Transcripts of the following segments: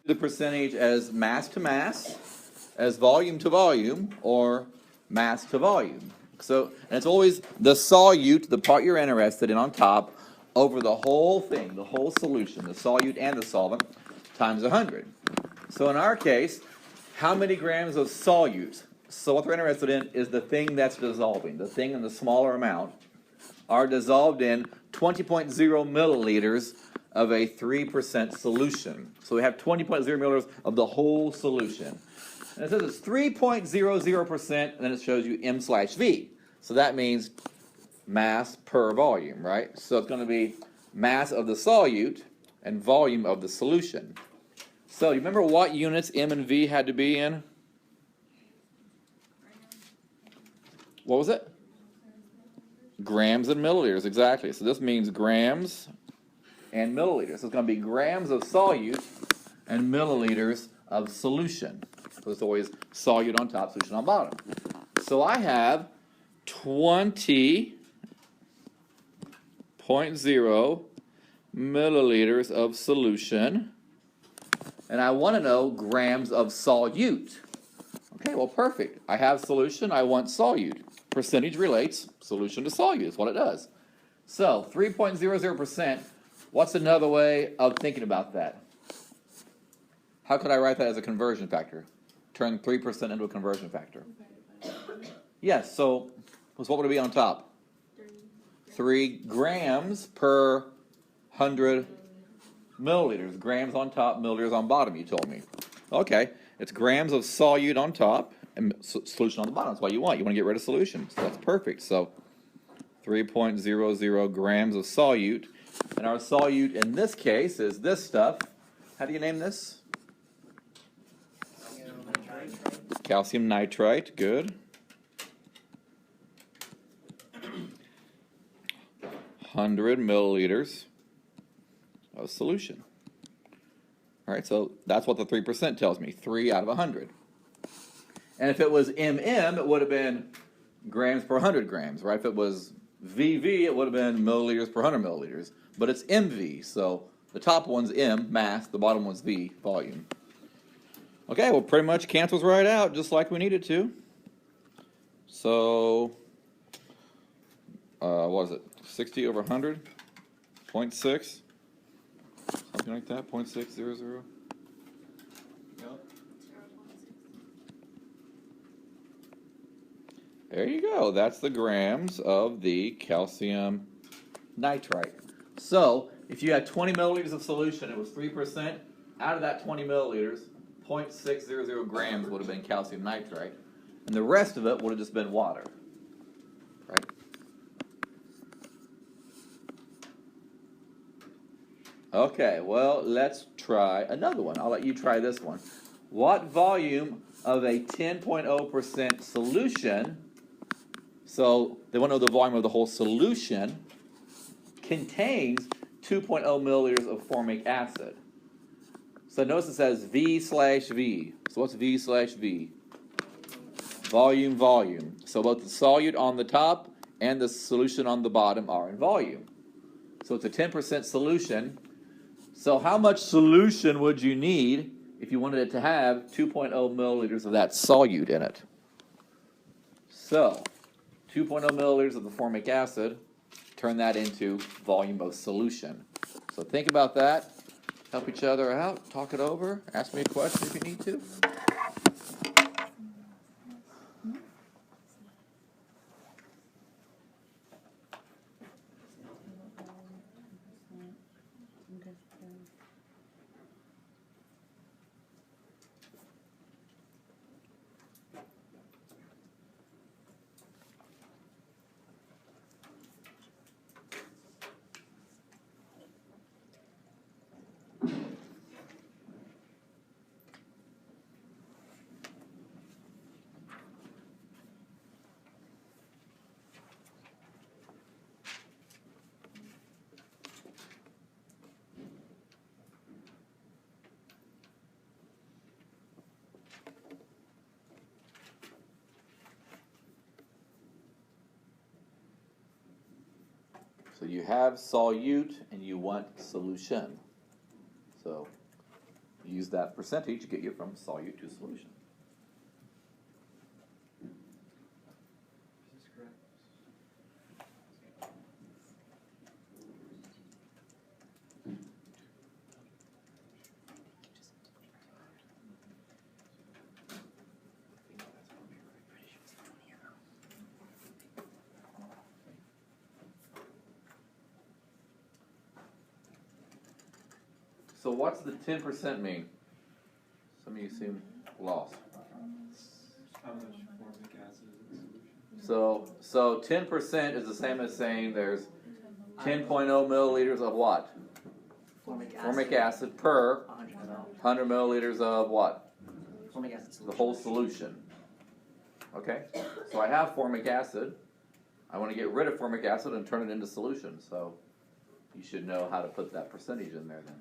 the percentage as mass to mass, as volume to volume, or mass to volume. So, and it's always the solute, the part you're interested in on top, over the whole thing, the whole solution, the solute and the solvent, times 100. So in our case, how many grams of solute? So what we're interested in is the thing that's dissolving, the thing in the smaller amount, are dissolved in 20.0 milliliters of a 3% solution. So we have 20.0 milliliters of the whole solution. And it says it's 3.00%, and then it shows you M/V. So that means mass per volume, right? So it's going to be mass of the solute and volume of the solution. So you remember what units M and V had to be in? What was it? Grams and milliliters, exactly. So this means grams and milliliters. So it's going to be grams of solute and milliliters of solution. So it's always solute on top, solution on bottom. So I have 20.0 milliliters of solution, and I want to know grams of solute. Okay, well, perfect. I have solution, I want solute. Percentage relates solution to solute, is what it does. So 3.00%, what's another way of thinking about that? How could I write that as a conversion factor? Turn 3% into a conversion factor. Yes, so what would it be on top? 3 grams per 100 milliliters. Grams on top, milliliters on bottom, you told me. Okay, it's grams of solute on top and solution on the bottom. That's what you want. You want to get rid of solution. So that's perfect. So 3.00 grams of solute. And our solute in this case is this stuff. How do you name this? Calcium nitrite. Good. 100 milliliters of solution. All right, so that's what the 3% tells me, 3 out of 100. And if it was MM, it would have been grams per 100 grams, right? If it was VV, it would have been milliliters per 100 milliliters. But it's MV, so the top one's M, mass, the bottom one's V, volume. Okay, well, pretty much cancels right out, just like we needed to. So, what is it? 60 over 100, 0.6, something like that, 0.600. Yep. There you go. That's the grams of the calcium nitrite. So, if you had 20 milliliters of solution, it was 3%. Out of that 20 milliliters, 0.600 grams would have been calcium nitrite, and the rest of it would have just been water, right? Okay, well, let's try another one. I'll let you try this one. What volume of a 10.0% solution, so they want to know the volume of the whole solution, contains 2.0 milliliters of formic acid? So notice it says V/V. So what's V/V? Volume, volume. So both the solute on the top and the solution on the bottom are in volume. So it's a 10% solution. So how much solution would you need if you wanted it to have 2.0 milliliters of that solute in it? So 2.0 milliliters of the formic acid, turn that into volume of solution. So think about that. Help each other out. Talk it over. Ask me a question if you need to. So you have solute and you want solution. So you use that percentage to get you from solute to solution. Is this correct? So what's the 10% mean? Some of you seem lost. How much formic acid is in solution? So 10% is the same as saying there's 10.0 milliliters of what? Formic acid per 100 milliliters of what? Formic acid solution. The whole solution. Okay? So I have formic acid. I want to get rid of formic acid and turn it into solution. So you should know how to put that percentage in there then.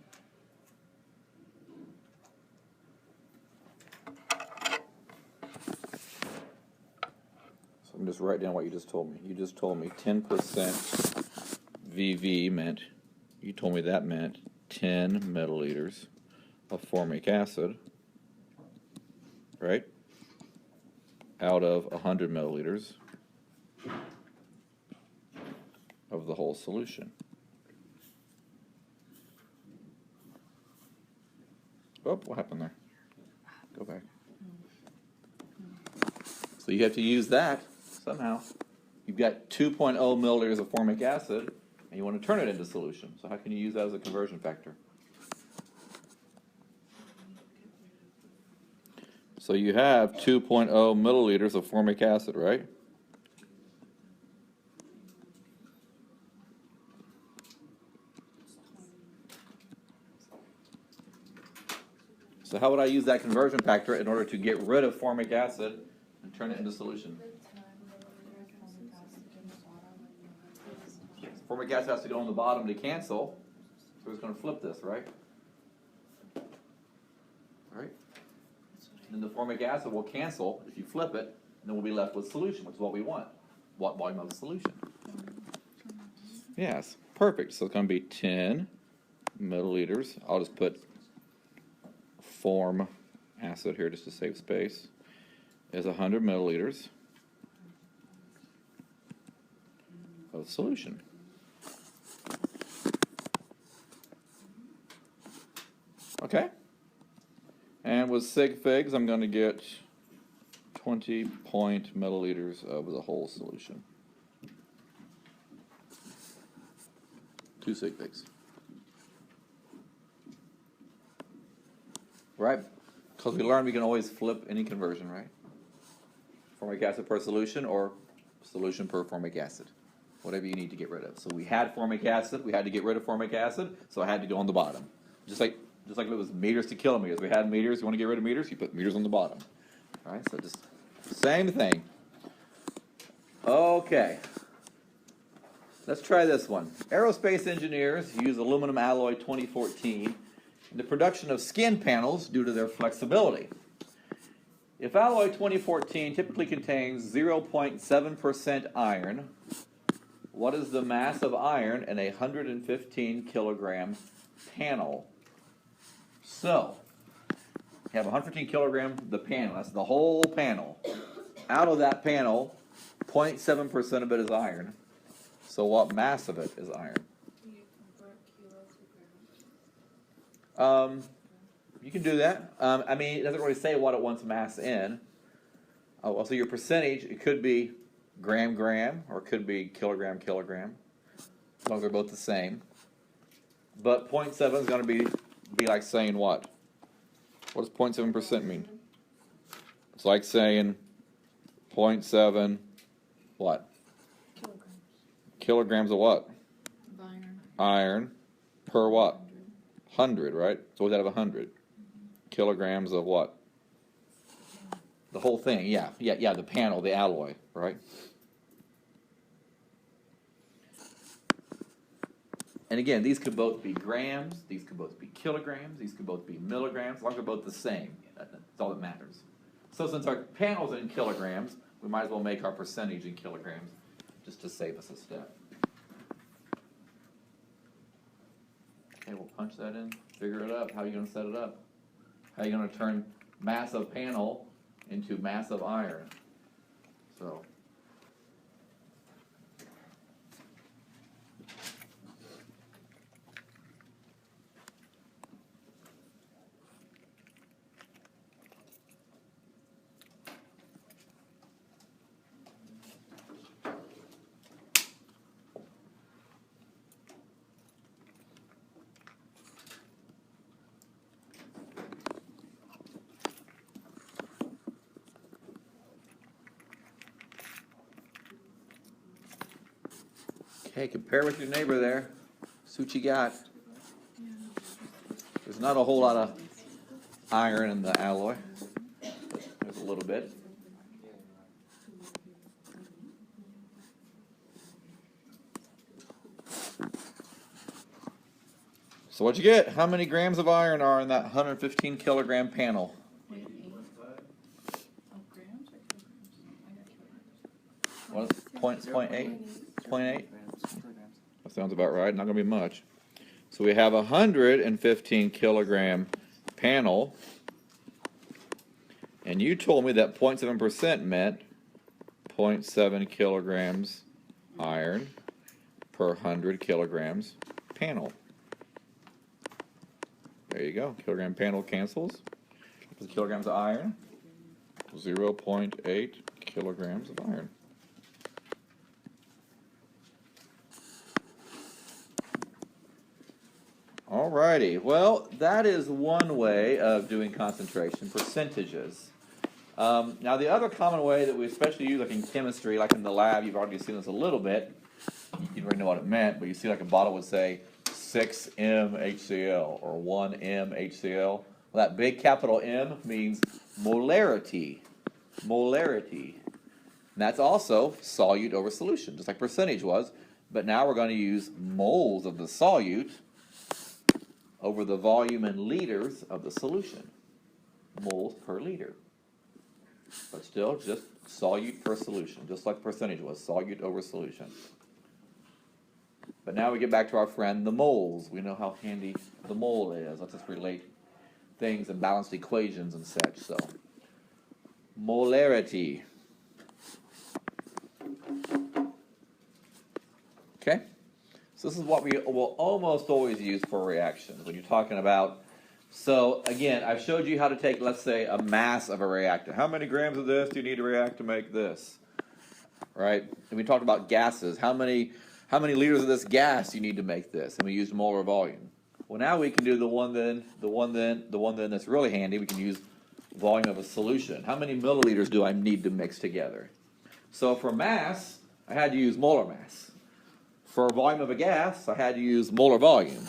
I'm just writing down what you just told me. You just told me 10% VV meant, you told me that meant 10 milliliters of formic acid, right? Out of 100 milliliters of the whole solution. Oh, what happened there? Go back. So you have to use that somehow. You've got 2.0 milliliters of formic acid, and you want to turn it into solution. So how can you use that as a conversion factor? So you have 2.0 milliliters of formic acid, right? So how would I use that conversion factor in order to get rid of formic acid and turn it into solution? Formic acid has to go on the bottom to cancel, so it's going to flip this, right? Right? Then the formic acid will cancel if you flip it, and then we'll be left with solution, which is what we want. What volume of the solution? Yes, perfect. So it's going to be 10 milliliters. I'll just put form acid here just to save space. Is 100 milliliters of solution. Okay? And with sig figs, I'm going to get 20 milliliters of the whole solution. 2 sig figs. Right? Because we learned we can always flip any conversion, right? Formic acid per solution or solution per formic acid. Whatever you need to get rid of. So we had formic acid, we had to get rid of formic acid, so I had to go on the bottom. Just like if it was meters to kilometers. We had meters, you want to get rid of meters, you put meters on the bottom. Alright, so just same thing. Okay. Let's try this one. Aerospace engineers use aluminum alloy 2014 in the production of skin panels due to their flexibility. If alloy 2014 typically contains 0.7% iron, what is the mass of iron in a 115 kilogram panel? So, you have 115 kilogram, the panel, that's the whole panel. Out of that panel, 0.7% of it is iron. So what mass of it is iron? You can do that. I mean, it doesn't really say what it wants mass in. Oh, so your percentage, it could be gram, or it could be kilogram, as long as they're both the same. But 0.7 is going to be like saying what? What does 0.7% mean? It's like saying 0.7 what? Kilograms of what? Iron per what? 100, right? So what's out of 100? Kilograms of what? The whole thing, yeah, the panel, the alloy, right? And again, these could both be grams, these could both be kilograms, these could both be milligrams, as long as they're both the same. That's all that matters. So since our panel's in kilograms, we might as well make our percentage in kilograms, just to save us a step. Okay, we'll punch that in, figure it out. How are you going to set it up? How are you going to turn mass of panel into mass of iron? So. Okay, compare with your neighbor there. See what you got. There's not a whole lot of iron in the alloy. There's a little bit. So what'd you get? How many grams of iron are in that 115 kilogram panel? 0.8? 0.8? That sounds about right. Not going to be much. So we have a 115 kilogram panel, and you told me that 0.7% meant 0.7 kilograms iron per 100 kilograms panel. There you go. Kilogram panel cancels. Kilograms of iron, 0.8 kilograms of iron. Alrighty, well, that is one way of doing concentration, percentages. Now, the other common way that we especially use, like in chemistry, like in the lab, you've already seen this a little bit. You didn't really know what it meant, but you see like a bottle would say 6 M HCl or 1 M HCl. Well, that big capital M means molarity. Molarity. And that's also solute over solution, just like percentage was. But now we're going to use moles of the solute over the volume in liters of the solution. Moles per liter. But still, just solute per solution, just like percentage was, solute over solution. But now we get back to our friend, the moles. We know how handy the mole is. Let's just relate things and balanced equations and such. So, molarity. Okay? So this is what we will almost always use for reactions when you're talking about. So again, I've showed you how to take, let's say, a mass of a reactant. How many grams of this do you need to react to make this? Right? And we talked about gases. How many liters of this gas do you need to make this? And we used molar volume. Well, now we can do the one that's really handy. We can use volume of a solution. How many milliliters do I need to mix together? So for mass, I had to use molar mass. For volume of a gas, I had to use molar volume.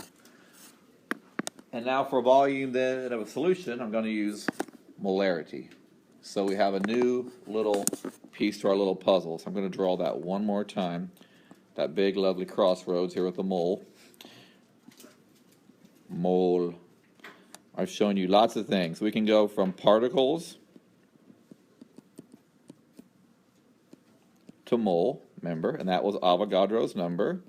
And now for volume then of a solution, I'm going to use molarity. So we have a new little piece to our little puzzle. So I'm going to draw that one more time. That big lovely crossroads here with the mole. Mole. I've shown you lots of things. We can go from particles to mole, remember, and that was Avogadro's number.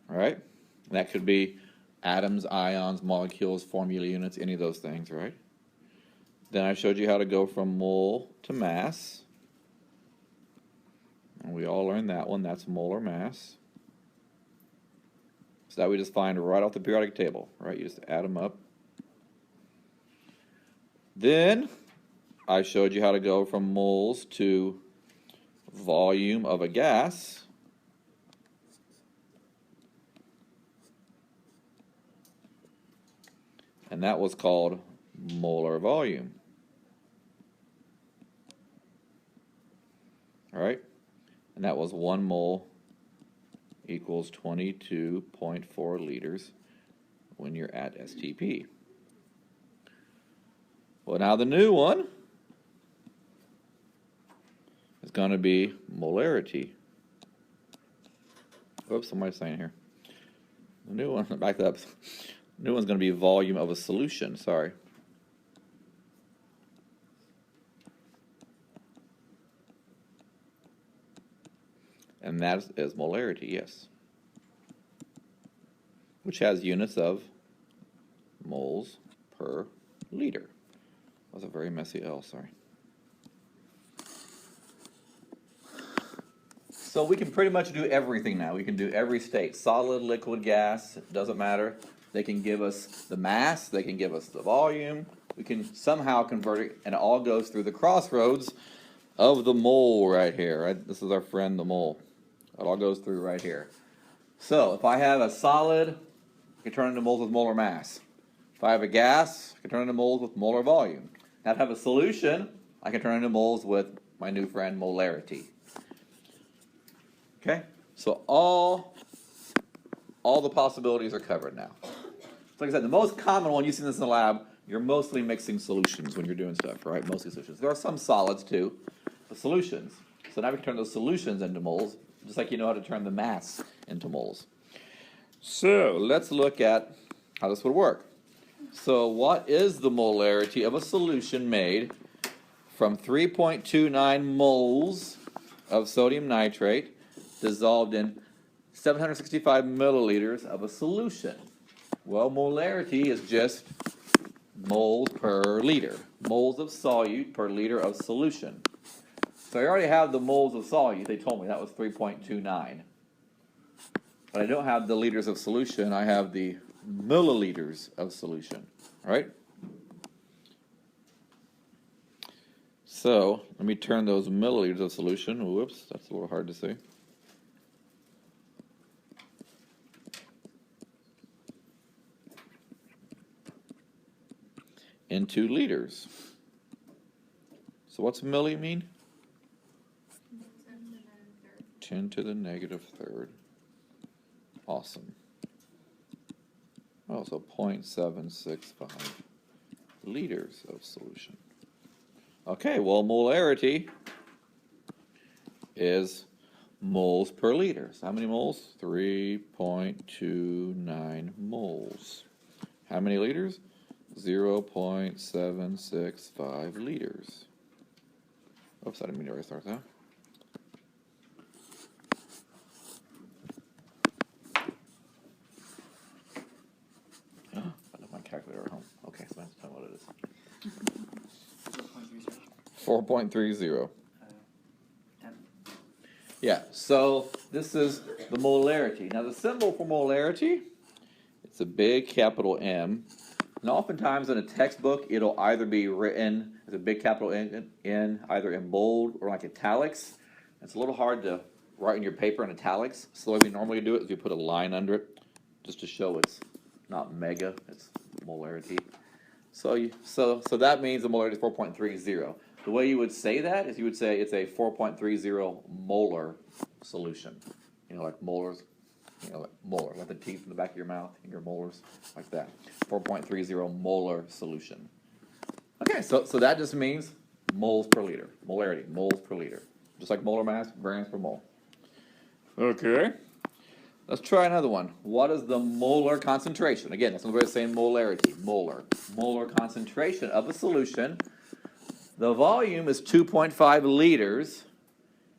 All right? And that could be atoms, ions, molecules, formula units, any of those things, right? Then I showed you how to go from mole to mass. And we all learned that one. That's molar mass. So that we just find right off the periodic table, right? You just add them up. Then I showed you how to go from moles to volume of a gas. And that was called molar volume. All right? And that was 1 mole equals 22.4 liters when you're at STP. Well, now the new one is going to be molarity. Oops, somebody's saying here. The new one, back that up. The new one's going to be volume of a solution, sorry. And that is molarity, yes. which has units of moles per liter. That was a very messy L, sorry. So we can pretty much do everything now. We can do every state, solid, liquid, gas, it doesn't matter. They can give us the mass, they can give us the volume. We can somehow convert it, and it all goes through the crossroads of the mole right here. Right? This is our friend, the mole. It all goes through right here. So if I have a solid, I can turn into moles with molar mass. If I have a gas, I can turn into moles with molar volume. Now if I have a solution, I can turn into moles with my new friend, molarity. Okay? So all the possibilities are covered now. So like I said, the most common one, you see this in the lab, you're mostly mixing solutions when you're doing stuff, right? Mostly solutions. There are some solids too, but solutions. So now we can turn those solutions into moles, just like you know how to turn the mass into moles. So let's look at how this would work. So what is the molarity of a solution made from 3.29 moles of sodium nitrate dissolved in 765 milliliters of a solution? Well, molarity is just moles per liter. Moles of solute per liter of solution. So I already have the moles of solute. They told me that was 3.29. But I don't have the liters of solution. I have the milliliters of solution. All right? So let me turn those milliliters of solution. Whoops, that's a little hard to see. Into liters. So what's milli mean? 10 to the negative third. Awesome. Oh, so 0.765 liters of solution. Okay, well, molarity is moles per liter. So how many moles? 3.29 moles. How many liters? 0.765 liters. Oops, I didn't mean to restart that. I left my calculator at home. Okay, so that's what it is. 4.30. Yeah, so this is the molarity. Now the symbol for molarity, it's a big capital M. And oftentimes in a textbook, it'll either be written as a big capital N, either in bold or like italics. It's a little hard to write in your paper in italics. So the way we normally do it is we put a line under it just to show it's not mega, it's molarity. So that means the molarity is 4.30. The way you would say that is you would say it's a 4.30 molar solution. You know, like molars. You know, like molar, like the teeth in the back of your mouth, and your molars, like that. 4.30 molar solution. Okay, so that just means moles per liter. Molarity, moles per liter. Just like molar mass, grams per mole. Okay. Let's try another one. What is the molar concentration? Again, that's another way of saying molarity. Molar. Molar concentration of a solution. The volume is 2.5 liters.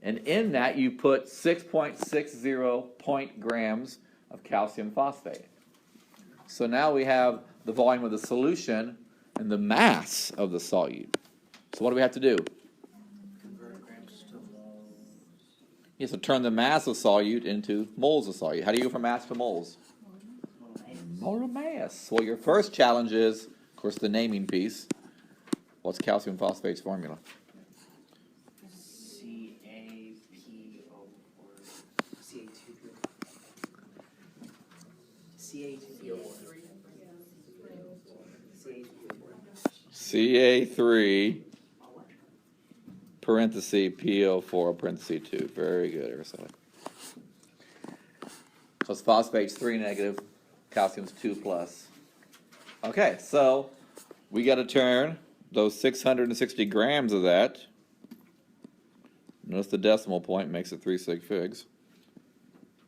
And in that, you put 6.60 grams of calcium phosphate. So now we have the volume of the solution and the mass of the solute. So what do we have to do? Convert grams to moles. You have to turn the mass of solute into moles of solute. How do you go from mass to moles? Molar mass. Well, your first challenge is, of course, the naming piece. What's calcium phosphate's formula? Ca3 parenthesis PO4 parenthesis 2. Very good, Araceli. Because phosphate's 3 negative, calcium's 2 plus. Okay, so we got to turn those 660 grams of that. Notice the decimal point makes it 3 sig figs.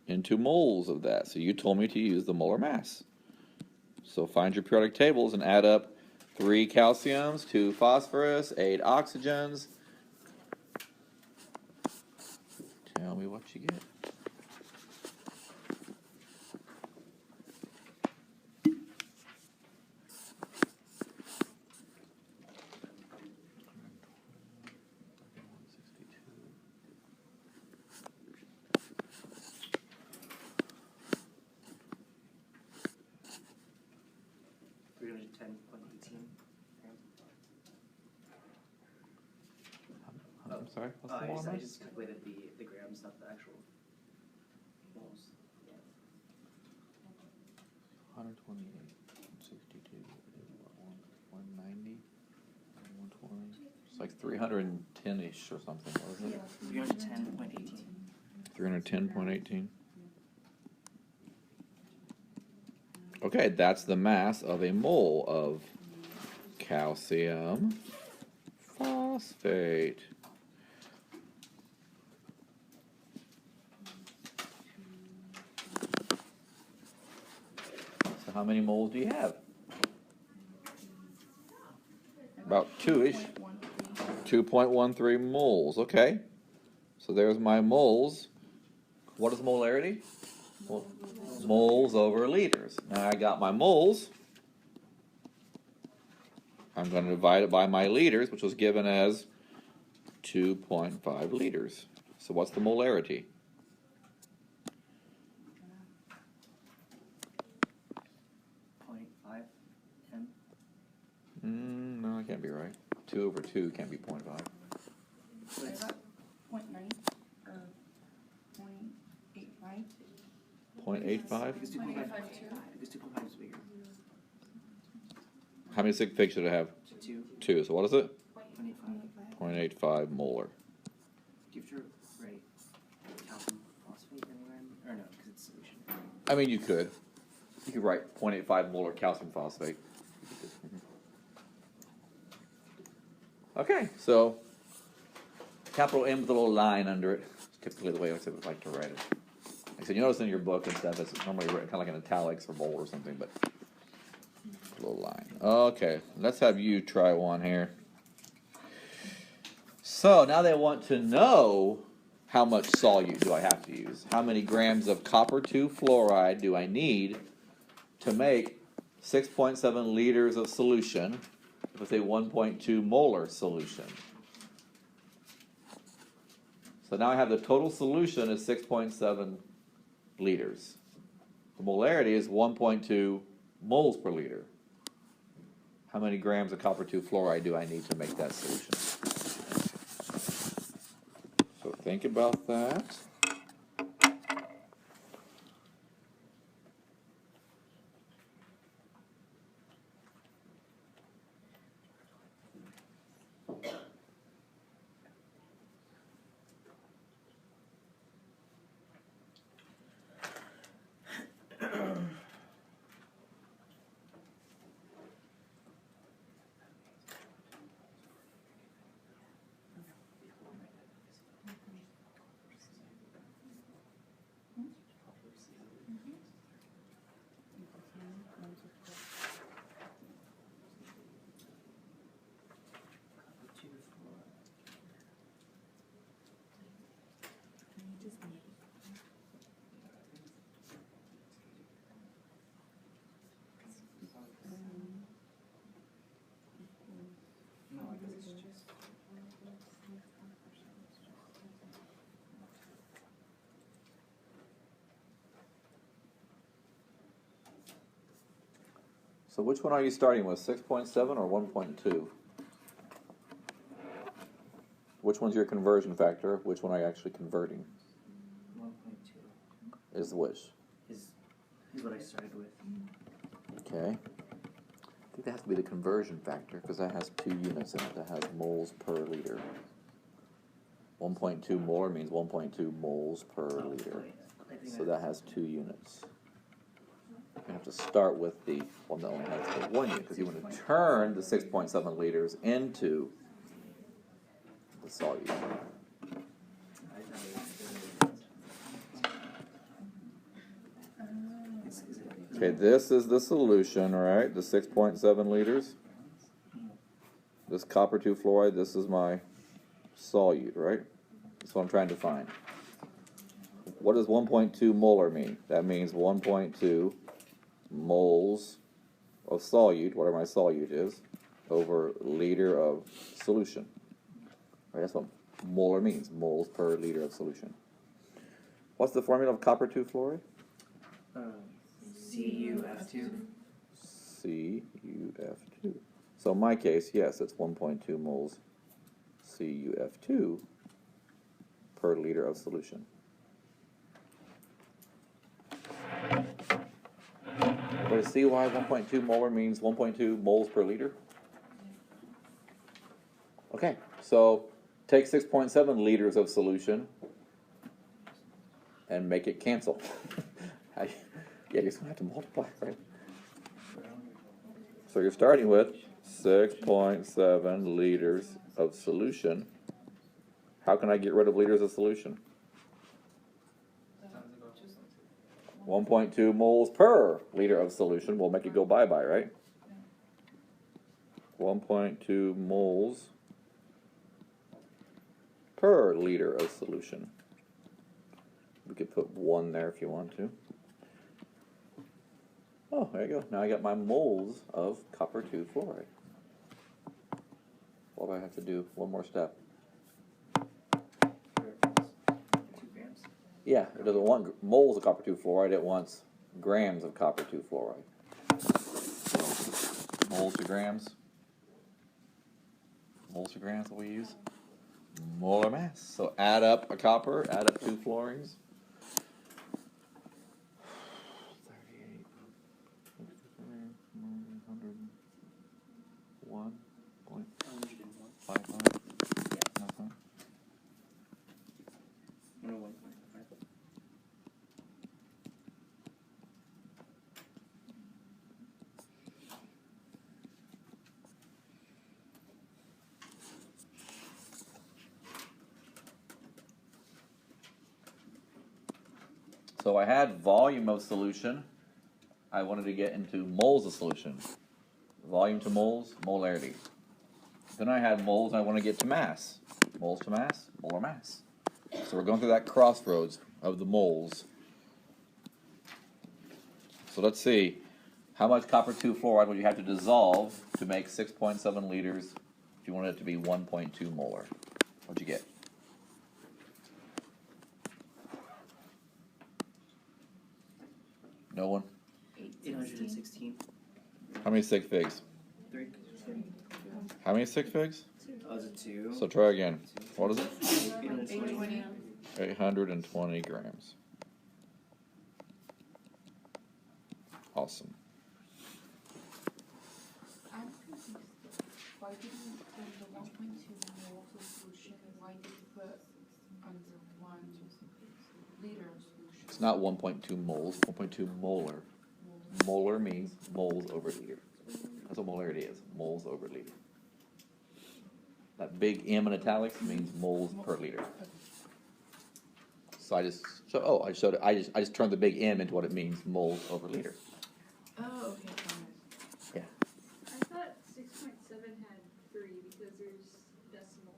Into moles of that. So you told me to use the molar mass. So find your periodic tables and add up 3 calciums, 2 phosphorus, 8 oxygens. Tell me what you get. 10.18 grams. I'm sorry, what's the I molar mass? just calculated the grams, not the actual moles. Yeah. 128, 162, 190, 120. It's like 310-ish or something, wasn't it? 310.18. 310.18. Okay, that's the mass of a mole of calcium phosphate. So how many moles do you have? About 2-ish. 2.13 moles. Okay. So there's my moles. What is molarity? Well, moles over liters. Now I got my moles. I'm going to divide it by my liters, which was given as 2.5 liters. So what's the molarity? No, that can't be right. 2 over 2 can't be 0.5. I got 0.9 or 0.85. 0.85? Because 2.5 is bigger. How many sig figs should it have? 2. 2. So what is it? 0.85. 0.85 molar. Do you have to write calcium phosphate anywhere? Or no, because it's solution. I mean, you could. You could write 0.85 molar calcium phosphate. Okay, so capital M with a little line under it. It's typically the way I would like to write it. Like I said, you notice in your book and stuff, it's normally written kind of like in italics or bold or something, but a little line. Okay, let's have you try one here. So now they want to know how much solute do I have to use. How many grams of copper 2 fluoride do I need to make 6.7 liters of solution with a 1.2 molar solution? So now I have the total solution is 6.7 liters. The molarity is 1.2 moles per liter. How many grams of copper 2 fluoride do I need to make that solution? So think about that. No, I guess it's just. So which one are you starting with, 6.7 or 1.2? Which one's your conversion factor? Which one are you actually converting? 1.2 Is which? is what I started with. Okay. I think that has to be the conversion factor because that has 2 units in it. That has moles per liter. 1.2 molar means 1.2 moles per liter. So that has 2 units. You have to start with the one that only has the 1 unit because you want to turn the 6.7 liters into the solute. Okay, this is the solution, right? The 6.7 liters. This copper 2 fluoride, this is my solute, right? That's what I'm trying to find. What does 1.2 molar mean? That means 1.2 moles of solute, whatever my solute is, over liter of solution. Right, that's what molar means, moles per liter of solution. What's the formula of copper 2 fluoride? CuF2. CuF2. So in my case, yes, it's 1.2 moles CuF2 per liter of solution. But see why 1.2 molar means 1.2 moles per liter? Okay, so take 6.7 liters of solution and make it cancel. Yeah, you're just going to have to multiply, right? So you're starting with 6.7 liters of solution. How can I get rid of liters of solution? 1.2 moles per liter of solution. We'll make it go bye-bye, right? 1.2 moles per liter of solution. We could put 1 there if you want to. Oh, there you go. Now I got my moles of copper 2 fluoride. What do I have to do? One more step. 2 grams. Yeah, it doesn't want moles of copper 2 fluoride, it wants grams of copper 2 fluoride. Moles to grams. Moles to grams, what we use? Molar mass. So add up a copper, add up 2 fluorines. 38, 1.55. So I had volume of solution. I wanted to get into moles of solution. Volume to moles, molarity. Then I had moles, and I want to get to mass. Moles to mass, molar mass. So we're going through that crossroads of the moles. So let's see. How much copper 2 fluoride would you have to dissolve to make 6.7 liters if you wanted it to be 1.2 molar? What'd you get? No one? 816. How many sig figs? 3. How many sig figs? Oh, is it 2? So try again. What is it? 820. 820 grams. Awesome. I'm confused. Why did you put the 1.2 moles of solution? Why did you put under 1 liter of solution? It's not 1.2 moles, 1.2 molar. Molar means moles over liter. That's what molarity is, moles over liter. That big M in italics means moles per liter. So I just turned the big M into what it means, moles over liter. Oh, okay, fine. Yeah. I thought 6.7 had 3 because there's decimal.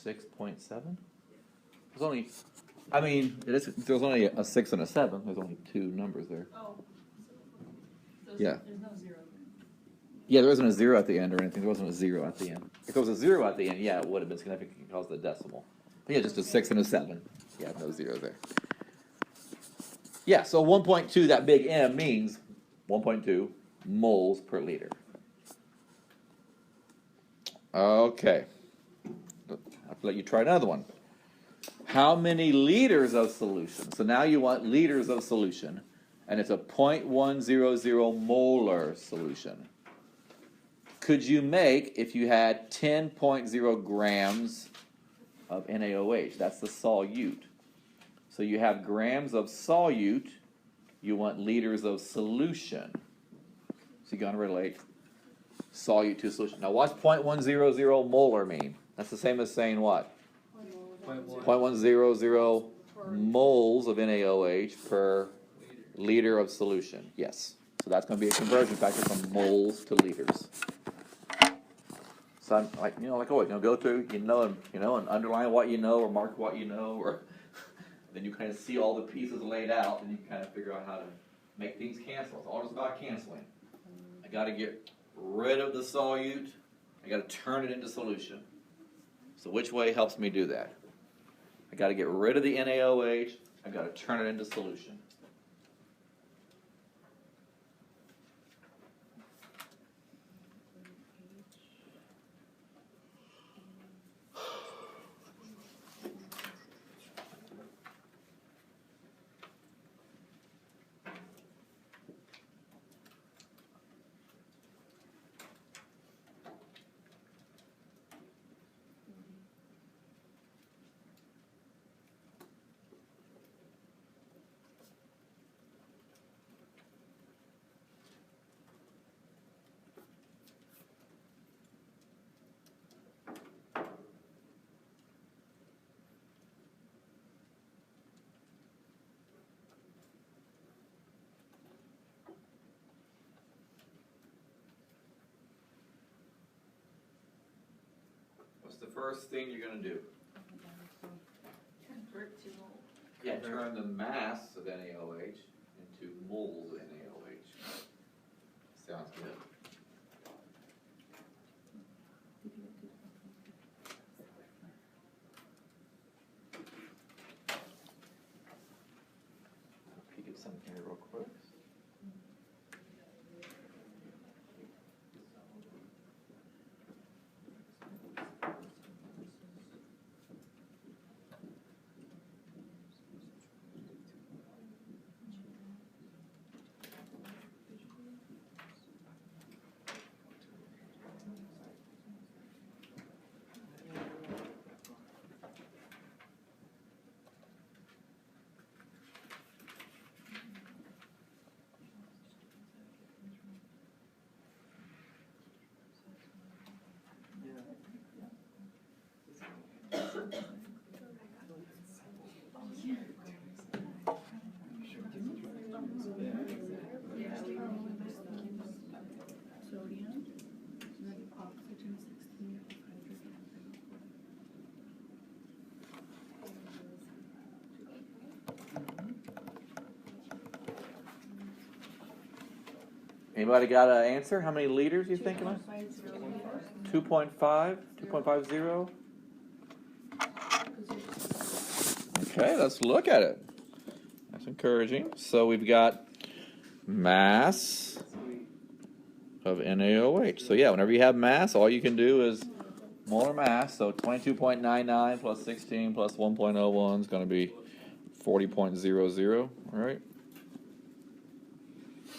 6.7? There's only, I mean, there's only a 6 and a 7. There's only 2 numbers there. Oh. Yeah. There's no 0 then. Yeah, there wasn't a 0 at the end or anything. There wasn't a 0 at the end. If there was a 0 at the end, yeah, it would have been significant because of the decimal. But yeah, just a 6 and a 7. Yeah, no 0 there. Yeah, so 1.2, that big M means 1.2 moles per liter. Okay. I'll let you try another one. How many liters of solution? So now you want liters of solution, and it's a 0.100 molar solution. Could you make if you had 10.0 grams of NaOH? That's the solute. So you have grams of solute, you want liters of solution. So you're going to relate solute to solution. Now what's 0.100 molar mean? That's the same as saying what? 0.100 moles of NaOH per liter of solution. Yes. So that's going to be a conversion factor from moles to liters. So I'm like, like always, go through, and underline what you know or mark what you know, or then you kind of see all the pieces laid out, and you kind of figure out how to make things cancel. It's all just about canceling. I got to get rid of the solute. I got to turn it into solution. So which way helps me do that? I got to get rid of the NaOH. I got to turn it into solution. first thing you're going to do? Convert to mole. Yeah, turn the mass of NaOH into moles of NaOH. Sounds good. Peek at something here real quick. Sodium, and then oxygen 16, hydrogen. Anybody got an answer? How many liters you thinking of? 2.5? 2.50? Okay, let's look at it. That's encouraging. So we've got mass of NaOH. So yeah, whenever you have mass, all you can do is molar mass. So 22.99 plus 16 plus 1.01 is going to be 40.00, all right?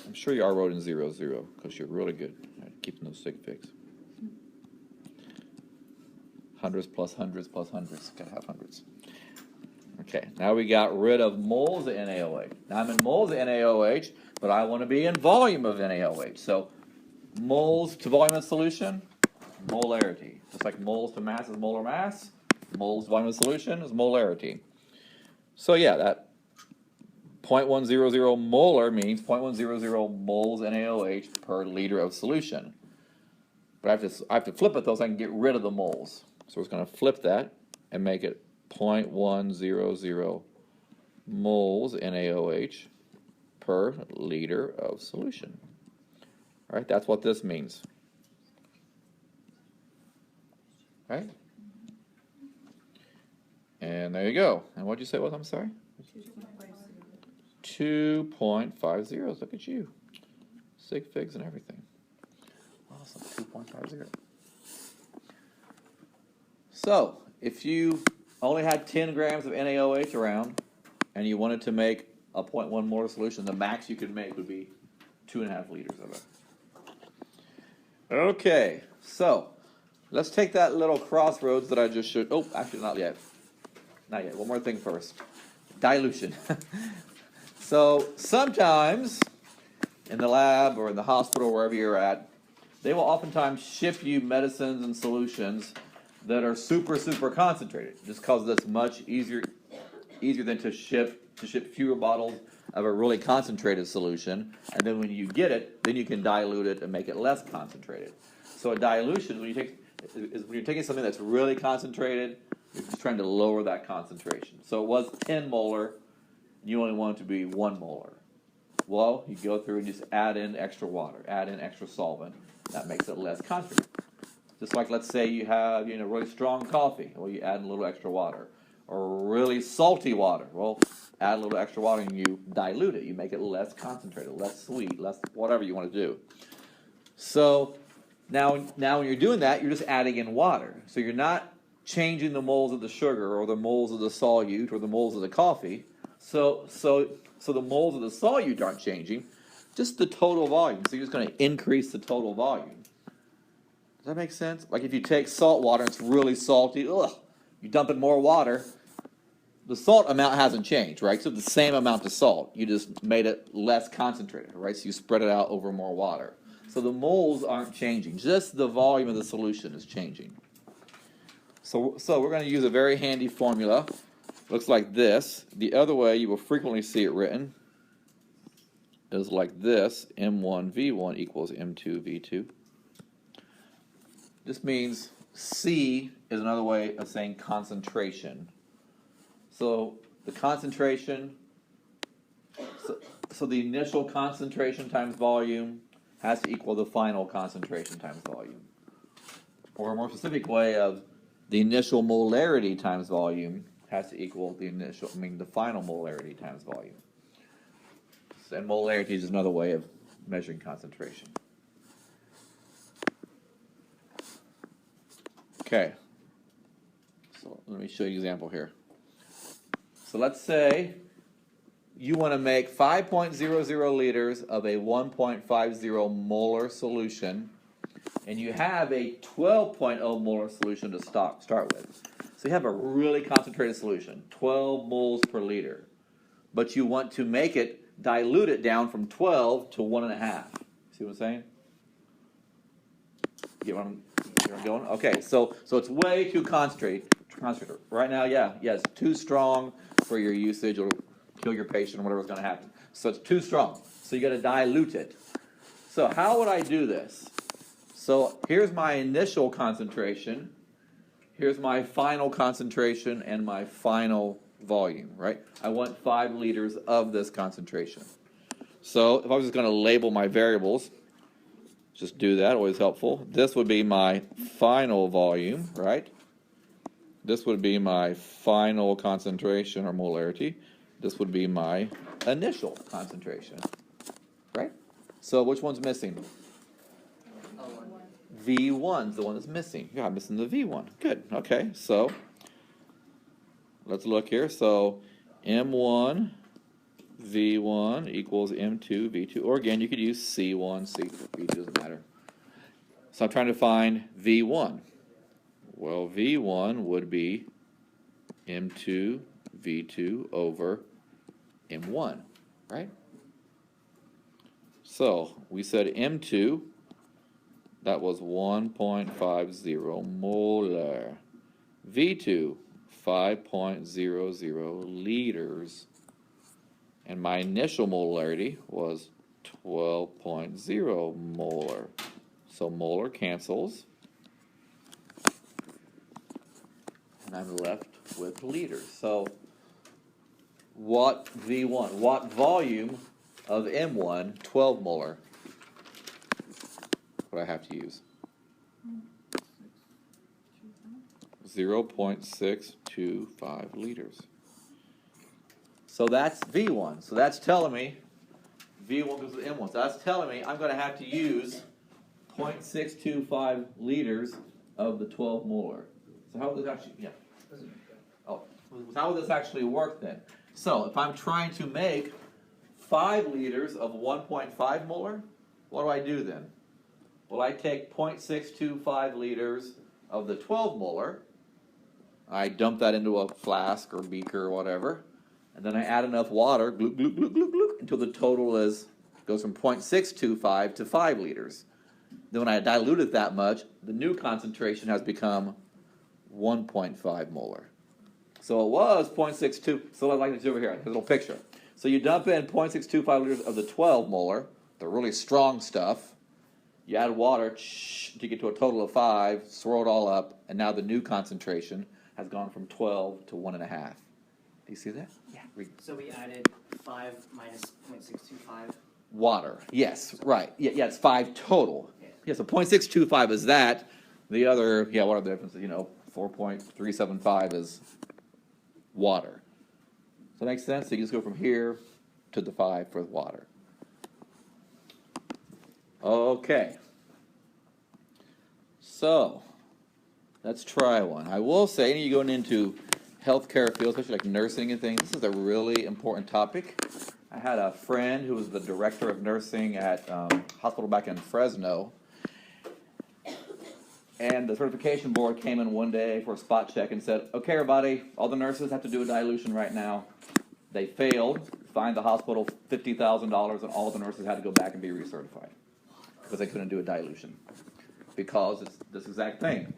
I'm sure you are wrote in 00 because you're really good at keeping those sig figs. Hundreds plus hundreds plus hundreds. Gotta have hundreds. Okay, now we got rid of moles of NaOH. Now I'm in moles of NaOH, but I want to be in volume of NaOH. So moles to volume of solution, molarity. Just like moles to mass is molar mass, moles to volume of solution is molarity. So yeah, that 0.100 molar means 0.100 moles NaOH per liter of solution. But I have to flip it though so I can get rid of the moles. So we're going to flip that and make it 0.100 moles NaOH per liter of solution. All right, that's what this means. Right? And there you go. And what'd you say it was? I'm sorry? 2.50. Look at you. Sig figs and everything. Awesome. 2.50. So, if you only had 10 grams of NaOH around and you wanted to make a 0.1 molar solution, the max you could make would be 2.5 liters of it. Okay, so let's take that little crossroads that I just showed. Oh, actually, not yet. Not yet. One more thing first. Dilution. So sometimes in the lab or in the hospital, wherever you're at, they will oftentimes ship you medicines and solutions that are super, super concentrated, just because that's much easier than to ship fewer bottles of a really concentrated solution, and then when you get it, then you can dilute it and make it less concentrated. So a dilution, when you're taking something that's really concentrated, you're just trying to lower that concentration. So it was 10 molar, you only want it to be 1 molar. Well, you go through and just add in extra water, add in extra solvent. That makes it less concentrated. Just like, let's say you have really strong coffee. Well, you add a little extra water. Or really salty water. Well, add a little extra water and you dilute it. You make it less concentrated, less sweet, less whatever you want to do. So now when you're doing that, you're just adding in water. So you're not changing the moles of the sugar or the moles of the solute or the moles of the coffee. So the moles of the solute aren't changing, just the total volume. So you're just going to increase the total volume. Does that make sense? Like if you take salt water and it's really salty, you dump in more water, the salt amount hasn't changed, right? So the same amount of salt, you just made it less concentrated, right? So you spread it out over more water. So the moles aren't changing, just the volume of the solution is changing. So we're going to use a very handy formula. Looks like this. The other way you will frequently see it written is like this: M1V1 equals M2V2. This means C is another way of saying concentration. So the concentration, so the initial concentration times volume has to equal the final concentration times volume. Or a more specific way of the initial molarity times volume has to equal the final molarity times volume. And molarity is another way of measuring concentration. Okay, so let me show you an example here. So let's say you want to make 5.00 liters of a 1.50 molar solution, and you have a 12.0 molar solution to start with. So you have a really concentrated solution, 12 moles per liter, but you want to make it, dilute it down from 12 to 1.5. See what I'm saying? Get where I'm going? Okay, so it's way too concentrated. Right now, yeah, it's too strong for your usage. It'll kill your patient or whatever's going to happen. So it's too strong. So you got to dilute it. So how would I do this? So here's my initial concentration. Here's my final concentration and my final volume, right? I want 5 liters of this concentration. So if I was just going to label my variables, just do that, always helpful. This would be my final volume, right? This would be my final concentration or molarity. This would be my initial concentration, right? So which one's missing? V1's the one that's missing. Yeah, I'm missing the V1. Good, okay, so let's look here. So M1 V1 equals M2 V2, or again, you could use C1, V2 doesn't matter. So I'm trying to find V1. Well, V1 would be M2 V2 over M1, right? So we said M2, that was 1.50 molar. V2, 5.00 liters. And my initial molarity was 12.0 molar. So molar cancels. And I'm left with liters. So what V1, what volume of M1, 12 molar, would I have to use? 0.625 liters. So that's V1. So that's telling me, V1 goes to M1. So that's telling me I'm going to have to use 0.625 liters of the 12 molar. So how would this actually, how would this actually work then? So if I'm trying to make 5 liters of 1.5 molar, what do I do then? Well, I take 0.625 liters of the 12 molar, I dump that into a flask or beaker or whatever, and then I add enough water, glug, glug, glug, glug, glug, until the total goes from 0.625 to 5 liters. Then when I dilute it that much, the new concentration has become 1.5 molar. So it was 0.62, so like this over here, a little picture. So you dump in 0.625 liters of the 12 molar, the really strong stuff, you add water to get to a total of 5, swirl it all up, and now the new concentration has gone from 12 to 1.5. Do you see that? Yeah. So we added 5 minus 0.625. Water. Yes, right. Yeah, it's 5 total. Yeah, so 0.625 is that. The other, what are the differences? 4.375 is water. Does that make sense? So you just go from here to the 5 for water. Okay. So, let's try one. I will say, any of you going into healthcare fields, especially like nursing and things, this is a really important topic. I had a friend who was the director of nursing at a hospital back in Fresno. And the certification board came in one day for a spot check and said, okay, everybody, all the nurses have to do a dilution right now. They failed, fined the hospital $50,000, and all the nurses had to go back and be recertified because they couldn't do a dilution because it's this exact thing.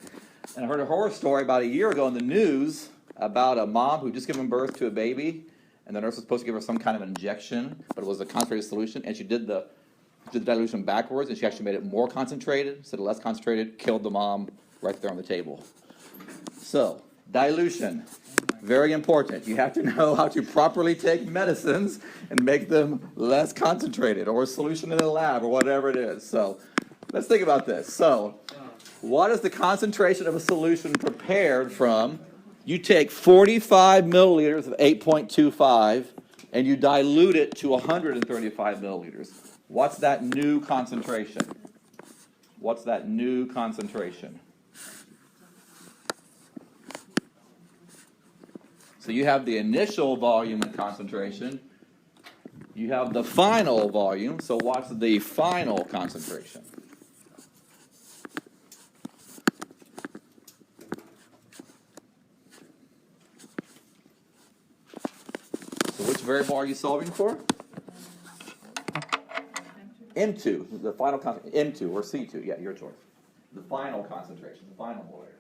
And I heard a horror story about a year ago in the news about a mom who just given birth to a baby, and the nurse was supposed to give her some kind of injection, but it was a concentrated solution, and she did the dilution backwards, and she actually made it more concentrated instead of less concentrated, killed the mom, right there on the table. So, dilution, very important. You have to know how to properly take medicines and make them less concentrated, or a solution in a lab, or whatever it is. So, let's think about this. So, what is the concentration of a solution prepared from? You take 45 milliliters of 8.25 and you dilute it to 135 milliliters. What's that new concentration? What's that new concentration? So you have the initial volume and concentration. You have the final volume. So what's the final concentration? So which variable are you solving for? M2, the final concentration. M2 or C2, yeah, your choice. The final concentration, the final molarity.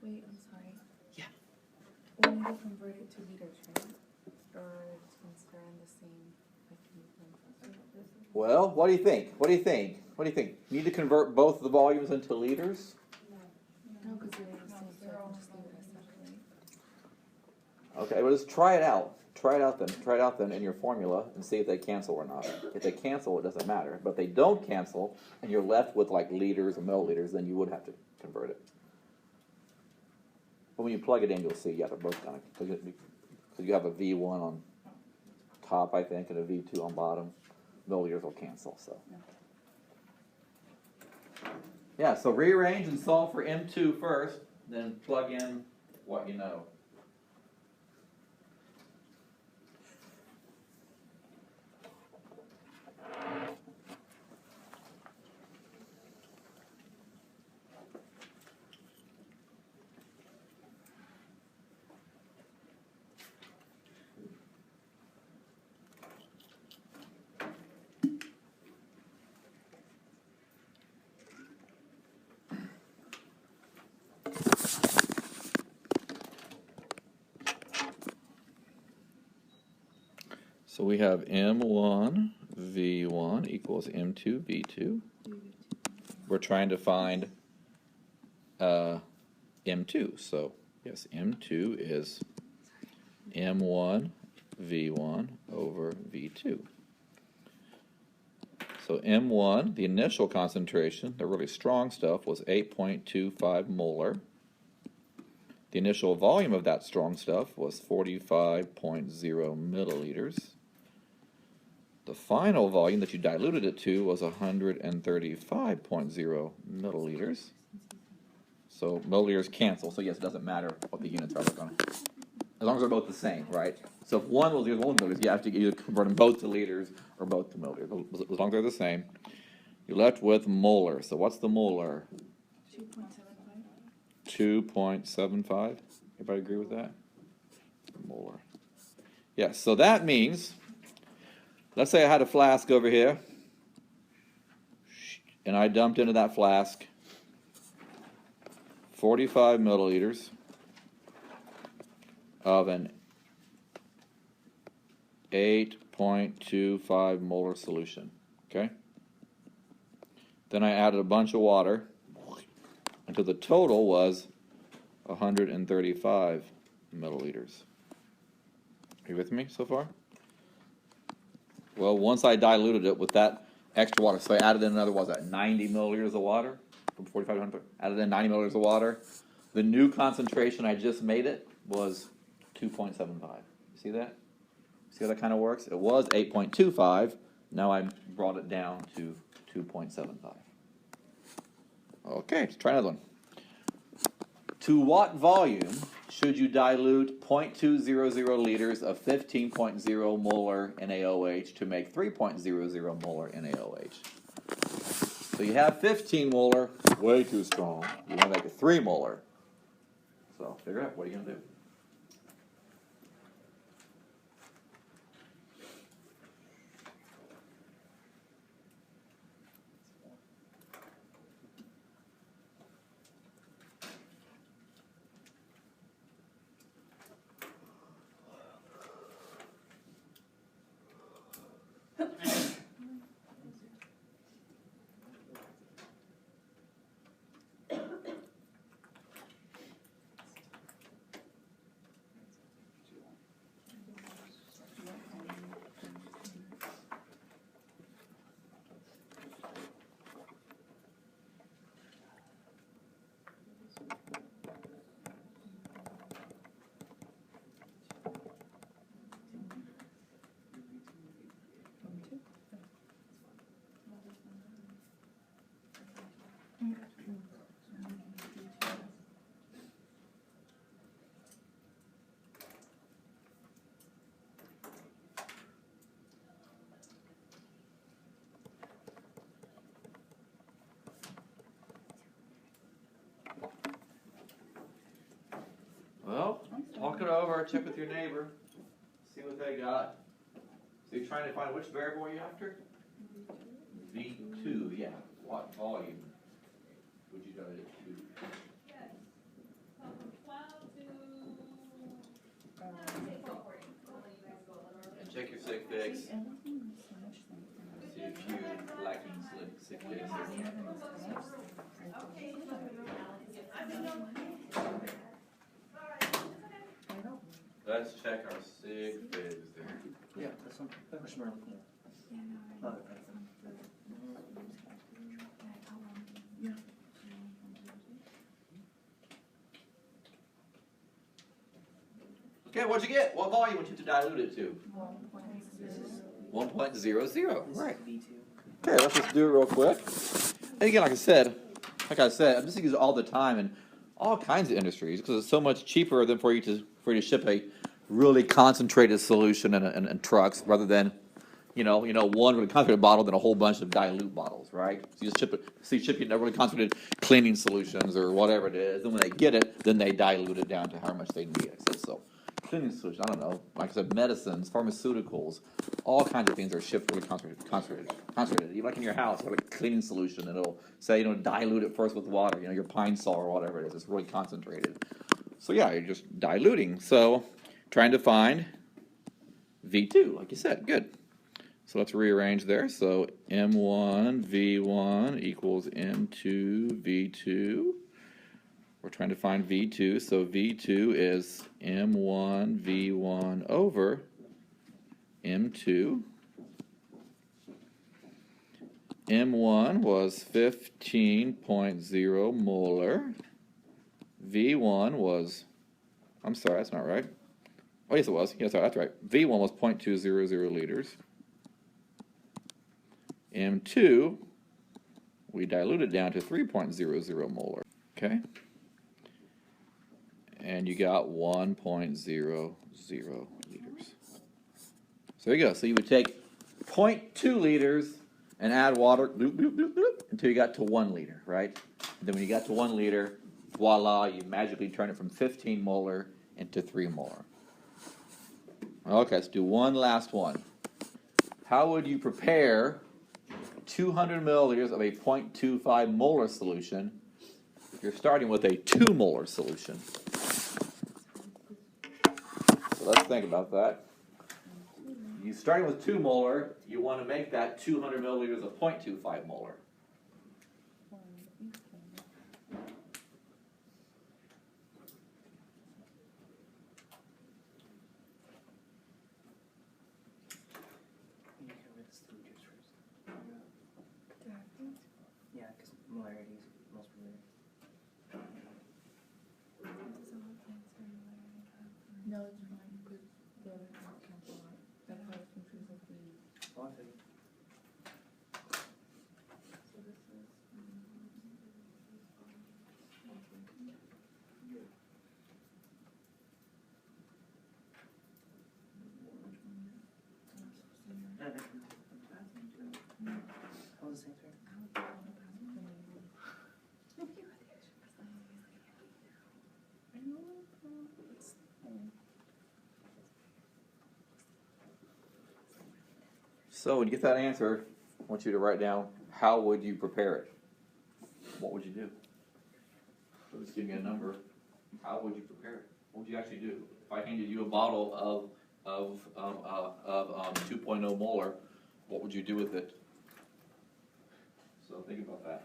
Wait, I'm sorry. Yeah. We need to convert it to liters, right? Or since they're in the same, I can use them. Well, what do you think? What do you think? What do you think? Need to convert both the volumes into liters? No, because they're the same, so I can just leave it as that, right? Okay, well, just try it out. Try it out then. Try it out then in your formula and see if they cancel or not. If they cancel, it doesn't matter. But if they don't cancel and you're left with like liters or milliliters, then you would have to convert it. But when you plug it in, you'll see, yeah, they're both going to, because you have a V1 on top, I think, and a V2 on bottom. Milliliters will cancel, so. Yeah, so rearrange and solve for M2 first, then plug in what you know. So we have M1 V1 equals M2 V2. We're trying to find M2. So yes, M2 is M1 V1 over V2. So M1, the initial concentration, the really strong stuff, was 8.25 molar. The initial volume of that strong stuff was 45.0 milliliters. The final volume that you diluted it to was 135.0 milliliters. So milliliters cancel, so yes, it doesn't matter what the units are. As long as they're both the same, right? So if one was 1 milliliters, you have to either convert them both to liters or both to milliliters. As long as they're the same. You're left with molar. So what's the molar? 2.75. Everybody agree with that? Molar. Yes, so that means, let's say I had a flask over here, and I dumped into that flask 45 milliliters of an 8.25 molar solution, okay? Then I added a bunch of water until the total was 135 milliliters. Are you with me so far? Well, once I diluted it with that extra water, so I added in another, what was that, 90 milliliters of water from 4,500, added in 90 milliliters of water. The new concentration I just made it was 2.75. You see that? See how that kind of works? It was 8.25. Now I brought it down to 2.75. Okay, let's try another one. To what volume should you dilute 0.200 liters of 15.0 molar NaOH to make 3.00 molar NaOH? So you have 15 molar, way too strong. You want to make it 3 molar. So figure out, what are you going to do? it over, check with your neighbor, see what they got. So you're trying to find which variable are you after? V2, yeah. What volume would you dilute it to? Yes. From 12 to, say 1240. I'll let you guys go a little. And check your sig figs. See, everything is so much simpler. See if you're lacking sig figs. Let's check our sig figs there. Yeah, that's something. Question mark. Oh, okay. Okay, what'd you get? What volume would you have to dilute it to? 1.00. Right. V2. Okay, let's just do it real quick. And again, like I said, I'm just using it all the time in all kinds of industries because it's so much cheaper than for you to ship a really concentrated solution in trucks rather than one really concentrated bottle than a whole bunch of dilute bottles, right? So you just ship it in a really concentrated cleaning solutions or whatever it is. Then when they get it, then they dilute it down to how much they need. I said so. Cleaning solution, I don't know, like I said, medicines, pharmaceuticals, all kinds of things are shipped really concentrated. Even like in your house, like a cleaning solution, and it'll say, dilute it first with water, your Pine Sol or whatever it is, it's really concentrated. So yeah, you're just diluting. So trying to find V2, like you said, good. So let's rearrange there. So M1 V1 equals M2 V2. We're trying to find V2, so V2 is M1 V1 over M2. M1 was 15.0 molar. V1 was, I'm sorry, that's not right. Oh, yes, it was. Yes, that's right. V1 was 0.200 liters. M2, we diluted down to 3.00 molar. Okay? And you got 1.00 liters. So there you go. So you would take 0.2 liters and add water until you got to 1 liter, right? And then when you got to 1 liter, voila, you magically turn it from 15 molar into 3 molar. Okay, let's do one last one. How would you prepare 200 milliliters of a 0.25 molar solution if you're starting with a 2 molar solution? So let's think about that. You starting with 2 molar, you want to make that 200 milliliters of 0.25 molar. You can read this through just first. Yeah, because molarity is most related. No, it's fine, because the other one cancel out. That's why it's confused with the. Oh, I feel you. So this is. How was the same thing? So when you get that answer, I want you to write down how would you prepare it. What would you do? So just give me a number. How would you prepare it? What would you actually do? If I handed you a bottle of 2.0 molar, what would you do with it? So think about that.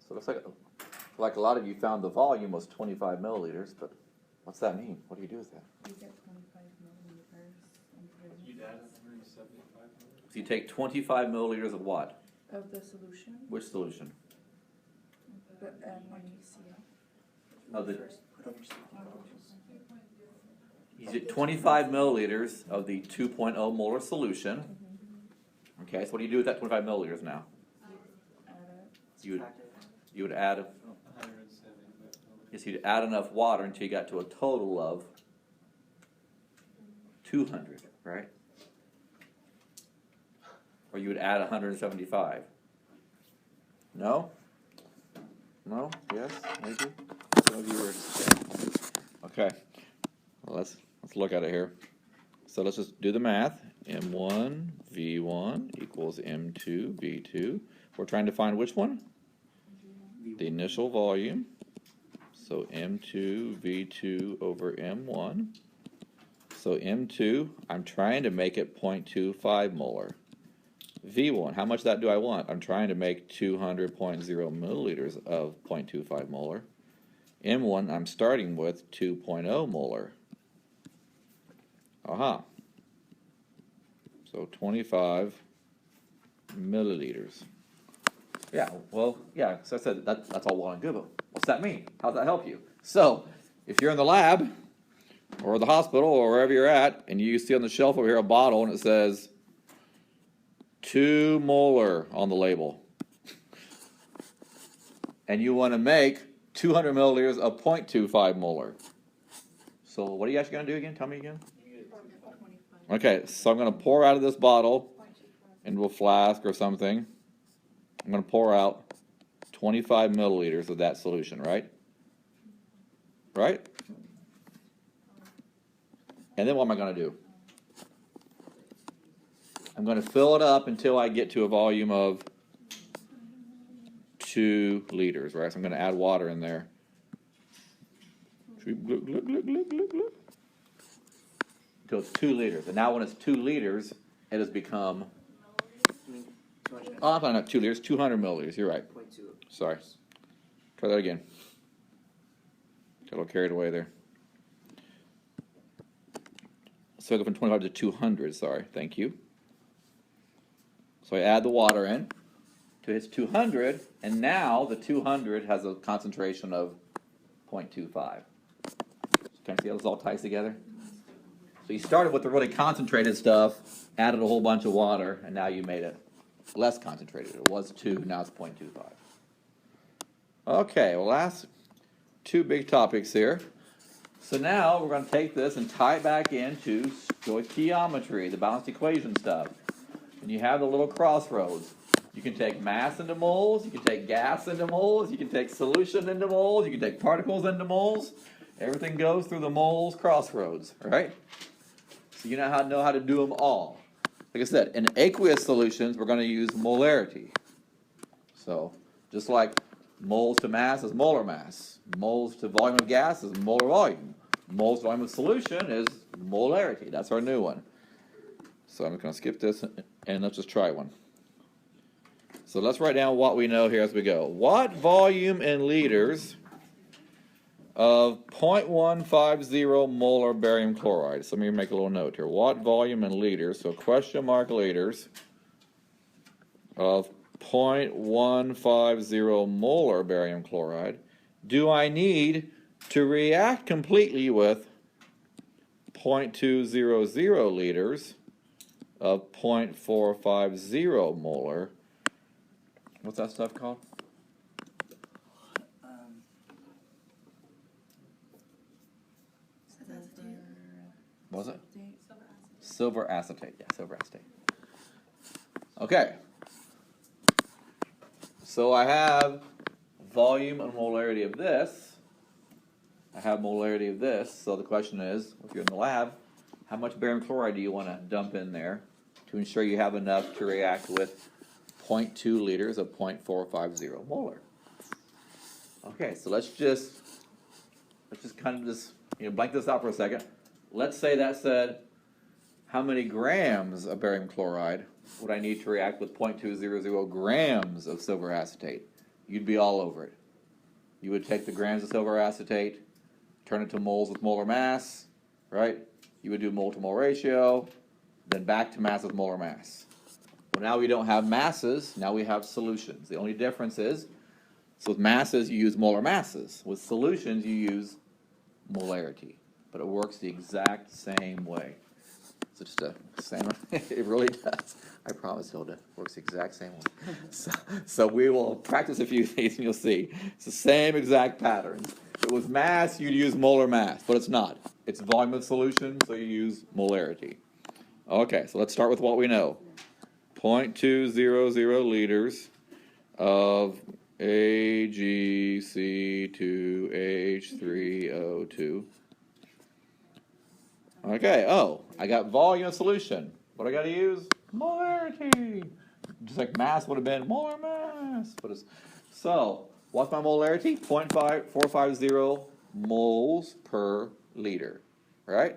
So it looks like a lot of you found the volume was 25 milliliters, but what's that mean? What do you do with that? You get 25 milliliters and You'd add 175 milliliters. So you take 25 milliliters of what? of the solution, Which solution? the M AgC. Of the First, put over You get 25 milliliters of the 2.0 molar solution. Okay, so what do you do with that 25 milliliters now? You would add 170. yes, you'd add enough water until you got to a total of 200, right? Or you would add 175. No? No? Yes? Maybe? Some of you were okay. Well, let's look at it here. So let's just do the math. M1 V1 equals M2 V2. We're trying to find which one? The initial volume. So M2 V2 over M1. So M2, I'm trying to make it 0.25 molar. V1, how much of that do I want? I'm trying to make 200.0 milliliters of 0.25 molar. M1, I'm starting with 2.0 molar. Aha. So 25 milliliters. Yeah, well, yeah, so I said that's all well and good, but what's that mean? How does that help you? So, if you're in the lab, or the hospital, or wherever you're at, and you see on the shelf over here a bottle and it says 2 molar on the label, and you want to make 200 milliliters of 0.25 molar. So what are you actually going to do again? Tell me again. Okay, so I'm going to pour out of this bottle into a flask or something. I'm going to pour out 25 milliliters of that solution, right? Right? And then what am I going to do? I'm going to fill it up until I get to a volume of 2 liters, right? So I'm going to add water in there. Until it's 2 liters. And now when it's 2 liters, it has become... Oh, I'm not 2 liters, 200 milliliters. You're right. Sorry. Try that again. Got a little carried away there. So I go from 25 to 200, sorry. Thank you. So I add the water in to its 200, and now the 200 has a concentration of 0.25. Can you see how this all ties together? So you started with the really concentrated stuff, added a whole bunch of water, and now you made it less concentrated. It was 2, now it's 0.25. Okay, well, last 2 big topics here. So now we're going to take this and tie it back into stoichiometry, the balanced equation stuff. And you have the little crossroads. You can take mass into moles, you can take gas into moles, you can take solution into moles, you can take particles into moles. Everything goes through the moles crossroads, right? So you know how to do them all. Like I said, in aqueous solutions, we're going to use molarity. So just like moles to mass is molar mass, moles to volume of gas is molar volume, moles to volume of solution is molarity. That's our new one. So I'm just going to skip this and let's just try one. So let's write down what we know here as we go. What volume in liters of 0.150 molar barium chloride? So let me make a little note here. What volume in liters, so question mark liters, of 0.150 molar barium chloride do I need to react completely with 0.200 liters of 0.450 molar? What's that stuff called? What was it? Silver acetate. Yeah, silver acetate. Okay. So I have volume and molarity of this. I have molarity of this. So the question is, if you're in the lab, how much barium chloride do you want to dump in there to ensure you have enough to react with 0.2 liters of 0.450 molar? Okay, so let's just kind of blank this out for a second. Let's say that said, how many grams of barium chloride would I need to react with 0.200 grams of silver acetate? You'd be all over it. You would take the grams of silver acetate, turn it to moles with molar mass, right? You would do mole to mole ratio, then back to mass with molar mass. Well, now we don't have masses, now we have solutions. The only difference is, so with masses you use molar masses. With solutions you use molarity. but it works the exact same way. So just a same, it really does. I promise, Hilda, it works the exact same way. So we will practice a few things and you'll see. It's the same exact pattern. If it was mass, you'd use molar mass, but it's not. It's volume of solution, so you use molarity. Okay, so let's start with what we know. 0.200 liters of AgC₂H₂O2. Okay, oh, I got volume of solution. What do I got to use? Molarity. Just like mass would have been molar mass. But it's, so, what's my molarity? 0.450 moles per liter, right?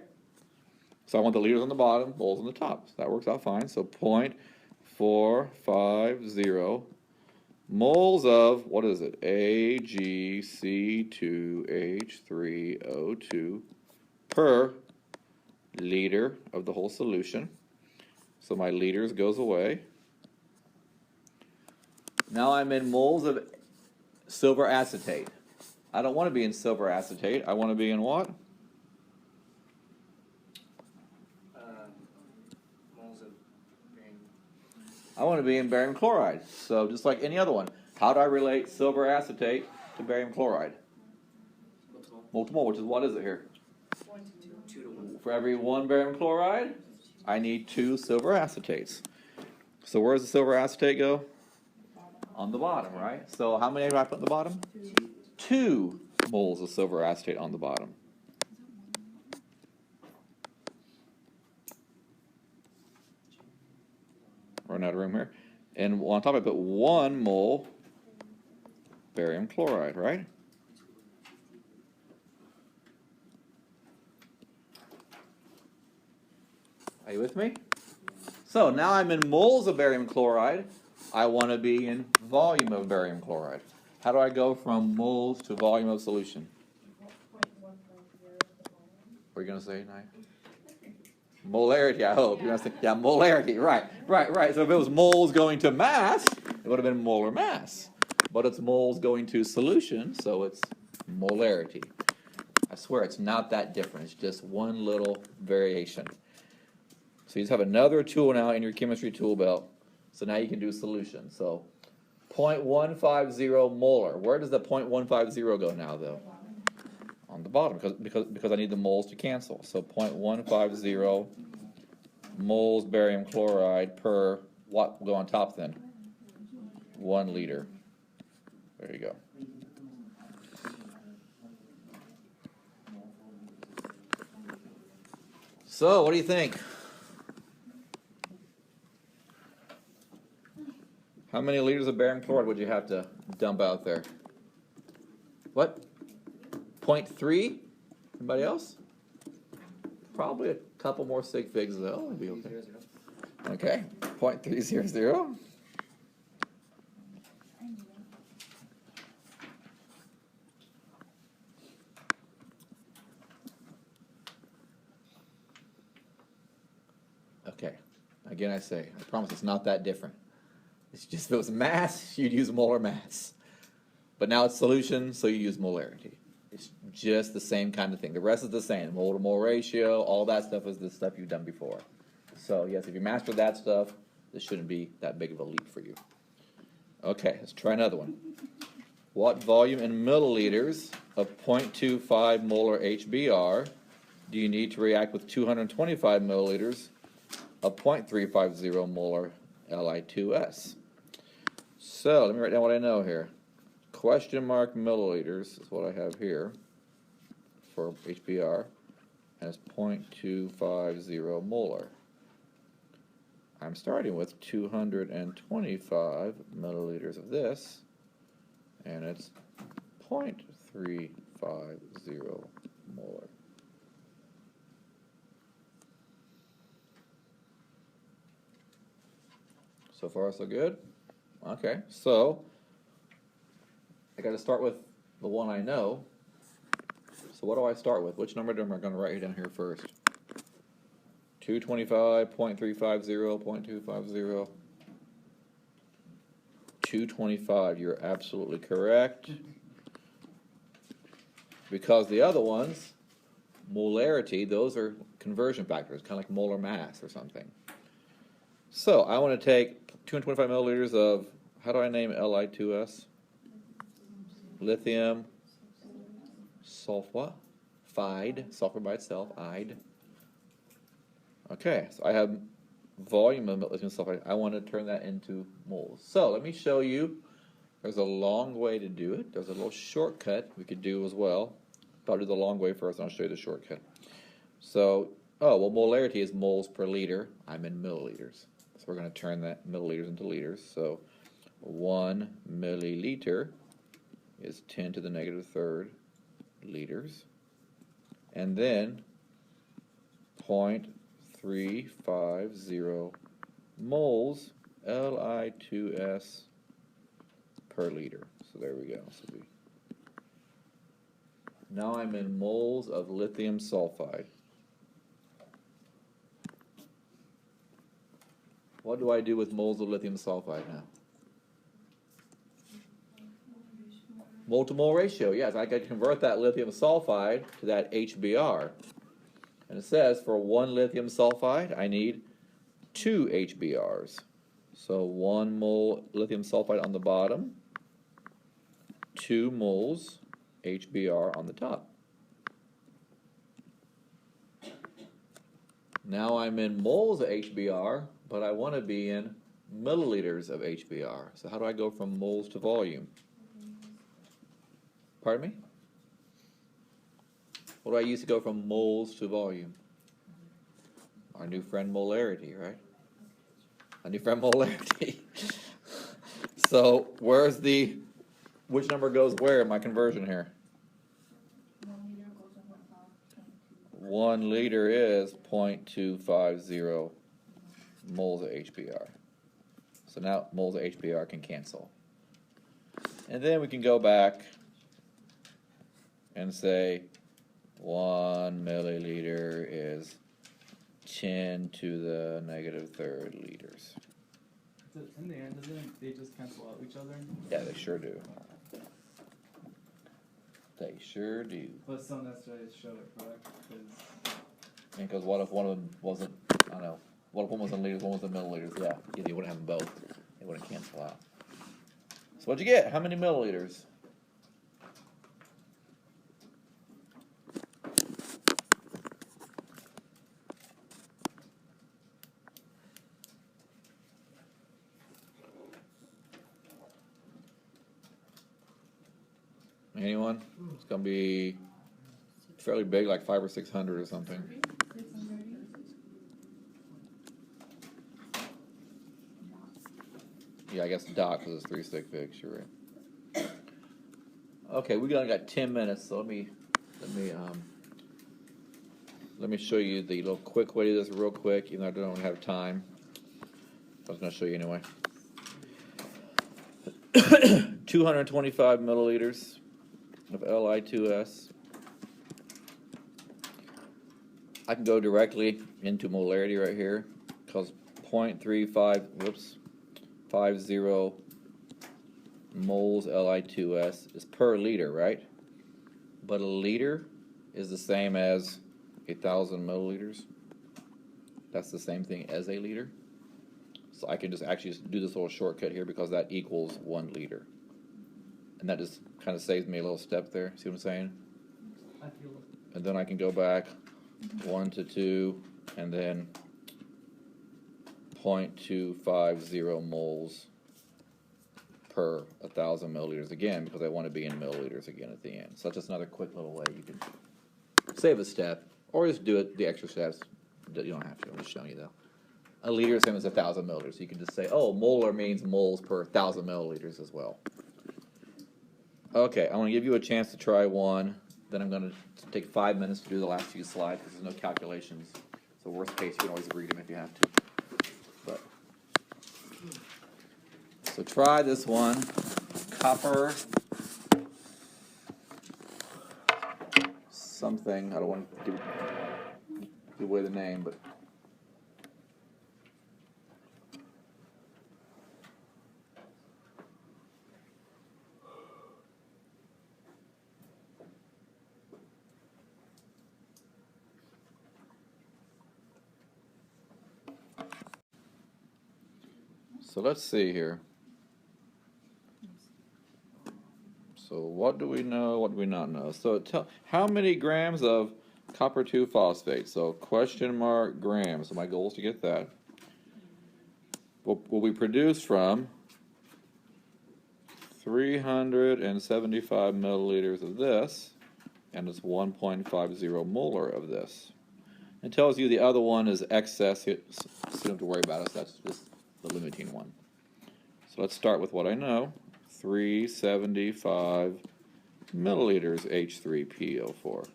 So I want the liters on the bottom, moles on the top. So that works out fine. So 0.450 moles of, what is it? AgC₂H₃O2 per liter of the whole solution. So my liters goes away. Now I'm in moles of silver acetate. I don't want to be in silver acetate. I want to be in what? Moles of barium. I want to be in barium chloride. So just like any other one. How do I relate silver acetate to barium chloride? Multiple, which is what is it here? 2 to 1. For every 1 barium chloride, I need 2 silver acetates. So where does the silver acetate go? On the bottom, right? So how many do I put on the bottom? 2 moles of silver acetate on the bottom. Run out of room here. And on top I put 1 mole barium chloride, right? Are you with me? So now I'm in moles of barium chloride. I want to be in volume of barium chloride. How do I go from moles to volume of solution? What are you going to say, Nye? Molarity, I hope. You're going to say, yeah, molarity, right. So if it was moles going to mass, it would have been molar mass. But it's moles going to solution, so it's molarity. I swear it's not that different. It's just one little variation. So you just have another tool now in your chemistry tool belt. So now you can do solution. So 0.150 molar. Where does the 0.150 go now, though? On the bottom, because I need the moles to cancel. So 0.150 moles barium chloride per, what will go on top then? 1 liter. There you go. So what do you think? How many liters of barium chloride would you have to dump out there? What? 0.3? Anybody else? Probably a couple more sig figs though. It'll be okay. Okay, 0.300. Okay, again I say, I promise it's not that different. It's just if it was mass, you'd use molar mass. But now it's solution, so you use molarity. It's just the same kind of thing. The rest is the same. Mole to mole ratio, all that stuff is the stuff you've done before. So yes, if you master that stuff, this shouldn't be that big of a leap for you. Okay, let's try another one. What volume in milliliters of 0.25 molar HBr do you need to react with 225 milliliters of 0.350 molar Li2S? So let me write down what I know here. Question mark milliliters is what I have here for HBr, and it's 0.250 molar. I'm starting with 225 milliliters of this, and it's 0.350 molar. So far, so good? Okay, so I got to start with the one I know. So what do I start with? Which number am I going to write down here first? 225, 0.350, 0.250. 225, you're absolutely correct. Because the other ones molarity, those are conversion factors, kind of like molar mass or something. So I want to take 225 milliliters of, how do I name Li2S? Lithium sulfide, sulfur by itself, ide. Okay, so I have volume of lithium sulfide. I want to turn that into moles. So let me show you. There's a long way to do it. There's a little shortcut we could do as well. I'll do the long way first, and I'll show you the shortcut. So, molarity is moles per liter. I'm in milliliters. So we're going to turn that milliliters into liters. So 1 milliliter is 10 to the negative third liters. And then 0.350 moles Li2S per liter. So there we go. Now I'm in moles of lithium sulfide. What do I do with moles of lithium sulfide now? Mole to mole ratio, yes. I can convert that lithium sulfide to that HBr. And it says for 1 lithium sulfide, I need 2 HBRs. So 1 mole lithium sulfide on the bottom, 2 moles HBr on the top. Now I'm in moles of HBr, but I want to be in milliliters of HBr. So how do I go from moles to volume? Pardon me? What do I use to go from moles to volume? Our new friend molarity, right? Our new friend molarity. So where's which number goes where in my conversion here? 1 liter is 0.250 moles of HBr. So now moles of HBr can cancel. And then we can go back and say 1 milliliter is 10 to the negative third liters. In the end, doesn't they just cancel out each other? Yeah, they sure do. They sure do. But some necessarily show it, correct? Because what if one of them wasn't, I don't know, what if one was in liters, one was in milliliters? Yeah, you wouldn't have them both. They wouldn't cancel out. So what'd you get? How many milliliters? Anyone? It's gonna be fairly big, like 500 or 600 or something. Yeah, I guess dot because it's 3 stick fix. You're right. Okay, we only got 10 minutes, so let me show you the little quick way to do this real quick, even though I don't have time. I was going to show you anyway. 225 milliliters of Li2S. I can go directly into molarity right here because 0.50 moles Li2S is per liter, right? But a liter is the same as 1,000 milliliters. That's the same thing as a liter. So I can just actually do this little shortcut here because that equals 1 liter. And that just kind of saves me a little step there. See what I'm saying? I feel it. And then I can go back 1 to 2 and then 0.250 moles per 1,000 milliliters again because I want to be in milliliters again at the end. So that's just another quick little way you can save a step or just do it the extra steps. You don't have to. I'm just showing you though. A liter is the same as 1,000 milliliters. So you can just say, oh, molar means moles per 1,000 milliliters as well. Okay, I want to give you a chance to try one. Then I'm going to take 5 minutes to do the last few slides because there's no calculations. So worst case, you can always read them if you have to. But so try this one. Copper something. I don't want to give away the name, but So let's see here. So what do we know? What do we not know? So how many grams of copper 2 phosphate? So question mark grams. So my goal is to get that. Will be produced from 375 milliliters of this, and it's 1.50 molar of this. It tells you the other one is excess, so you don't have to worry about it. So that's just the limiting one. So let's start with what I know. 375 milliliters H3PO4.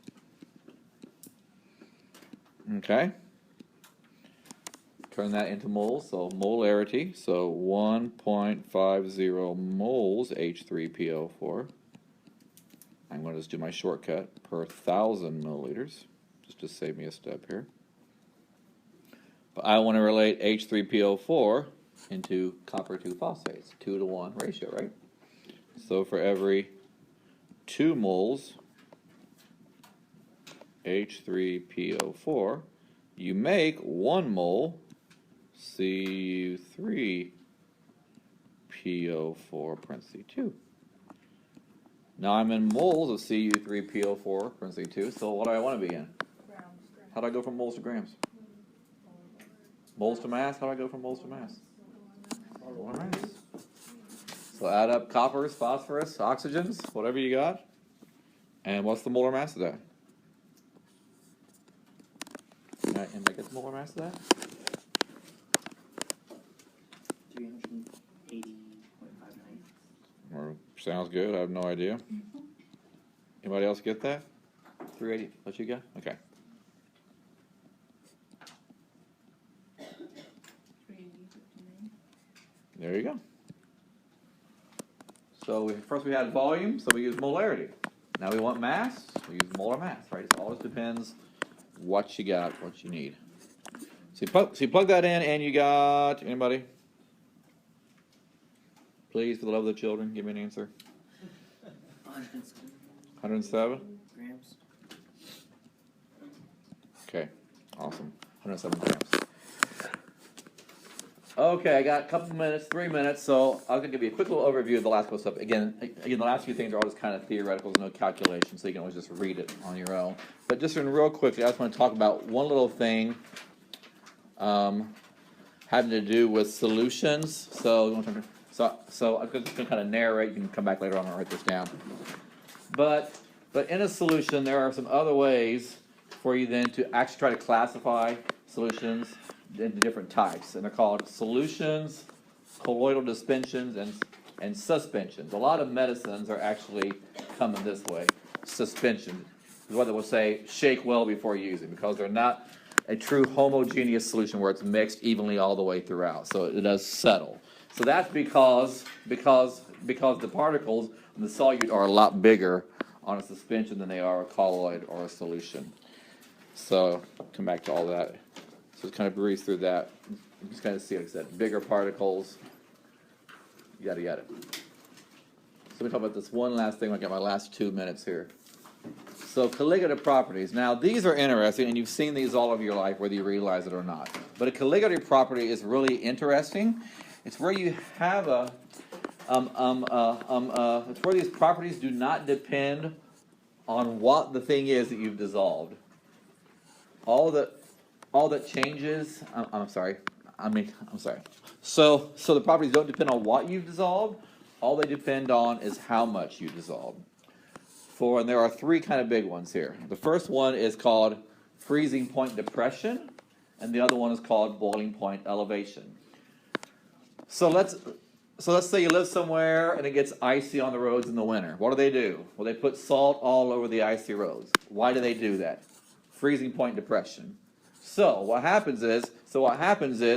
Okay. Turn that into moles, so molarity, so 1.50 moles H3PO4. I'm going to just do my shortcut per 1,000 milliliters, just to save me a step here. But I want to relate H3PO4 into copper 2 phosphates, 2-to-1 ratio, right? So for every 2 moles H3PO4, you make 1 mole Cu3PO4 parentheses 2. Now I'm in moles of Cu3PO4 parentheses 2, so what do I want to be in? How do I go from moles to grams? Moles to mass? How do I go from moles to mass? Molar mass. So add up coppers, phosphorus, oxygens, whatever you got. And what's the molar mass of that? And I get the molar mass of that? 380.59. Or sounds good, I have no idea. Anybody else get that? 380, what you got? Okay. There you go. So first we had volume, so we use molarity. Now we want mass, we use molar mass, right? It always depends what you got, what you need. So you plug that in and you got, anybody? Please, for the love of the children, give me an answer. 107 107? grams. Okay, awesome. 107 grams. Okay, I got a couple minutes, 3 minutes, so I'm going to give you a quick little overview of the last couple stuff. Again, the last few things are all just kind of theoretical, there's no calculation, so you can always just read it on your own. But just real quickly, I just want to talk about one little thing having to do with solutions. So I'm just going to kind of narrate. You can come back later on and write this down. But in a solution, there are some other ways for you then to actually try to classify solutions into different types, and they're called solutions, colloidal dispensions, and suspensions. A lot of medicines are actually coming this way. Suspension is what they will say, shake well before using, because they're not a true homogeneous solution where it's mixed evenly all the way throughout. So it does settle. So that's because the particles in the solute are a lot bigger on a suspension than they are a colloid or a solution. So come back to all that. So just kind of breeze through that. You just kind of see, like I said, bigger particles, yada yada. So we talk about this one last thing. I got my last 2 minutes here. So colligative properties. Now these are interesting, and you've seen these all of your life, whether you realize it or not. But a colligative property is really interesting. It's where you have it's where these properties do not depend on what the thing is that you've dissolved. All that changes, I'm sorry. So the properties don't depend on what you've dissolved. All they depend on is how much you dissolved. And there are 3 kind of big ones here. The first one is called freezing point depression, and the other one is called boiling point elevation. So let's say you live somewhere and it gets icy on the roads in the winter. What do? Well, they put salt all over the icy roads. Why do they do that? Freezing point depression. So what happens is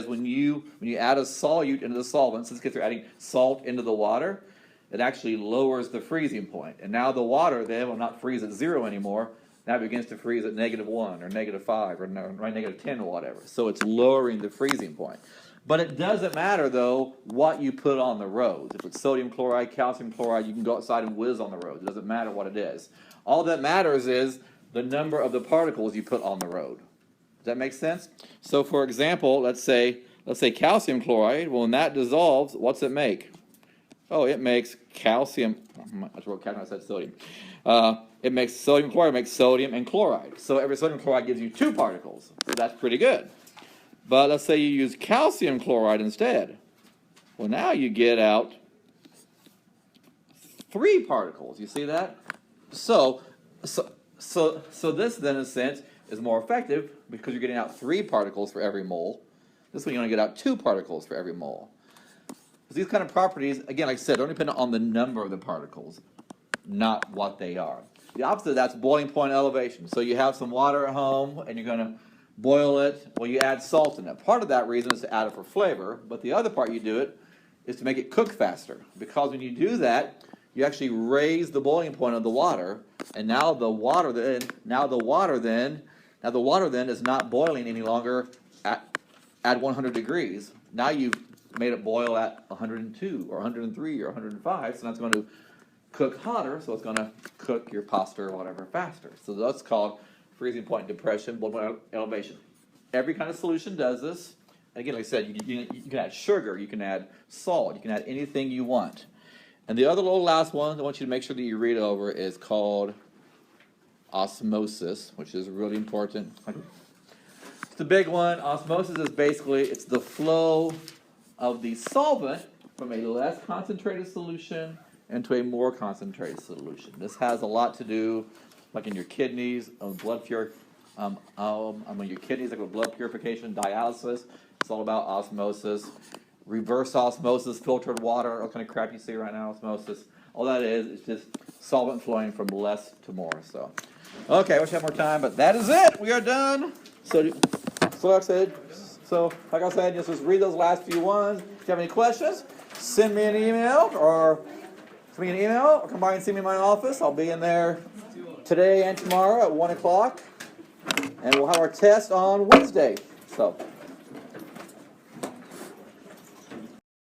when you add a solute into the solvent, since they're adding salt into the water, it actually lowers the freezing point. And now the water then will not freeze at 0 anymore. Now it begins to freeze at -1 or -5 or -10 or whatever. So it's lowering the freezing point. But it doesn't matter, though, what you put on the roads. If it's sodium chloride, calcium chloride, you can go outside and whiz on the roads. It doesn't matter what it is. All that matters is the number of the particles you put on the road. Does that make sense? So, for example, let's say let's say calcium chloride. Well, when that dissolves, what's it make? Oh, it makes calcium. I just wrote calcium, I said sodium. It makes sodium chloride, makes sodium and chloride. So every sodium chloride gives you 2 particles. So that's pretty good. But let's say you use calcium chloride instead. Well, now you get out 3 particles. You see that? So this then, in a sense, is more effective because you're getting out 3 particles for every mole. This one you only get out 2 particles for every mole. These kind of properties, again, like I said, don't depend on the number of the particles, not what they are. The opposite of that's boiling point elevation. So you have some water at home and you're going to boil it. Well, you add salt in it. Part of that reason is to add it for flavor, but the other part you do it is to make it cook faster. Because when you do that, you actually raise the boiling point of the water, and now the water then is not boiling any longer at 100 degrees. Now you've made it boil at 102 or 103 or 105, so that's going to cook hotter, so it's going to cook your pasta or whatever faster. So that's called freezing point depression, boiling point elevation. Every kind of solution does this. And again, like I said, you can add sugar, you can add salt, you can add anything you want. And the other little last one I want you to make sure that you read over is called osmosis, which is really important. It's the big one. Osmosis is basically, it's the flow of the solvent from a less concentrated solution into a more concentrated solution. This has a lot to do, like in your kidneys, blood pure, your kidneys, like with blood purification, dialysis. It's all about osmosis. Reverse osmosis, filtered water, all kind of crap you see right now, osmosis. All that is just solvent flowing from less to more. So, okay, I wish I had more time, but that is it. We are done. So like I said, just read those last few ones. If you have any questions, send me an email or come by and see me in my office. I'll be in there today and tomorrow at 1 o'clock. And we'll have our test on Wednesday. So.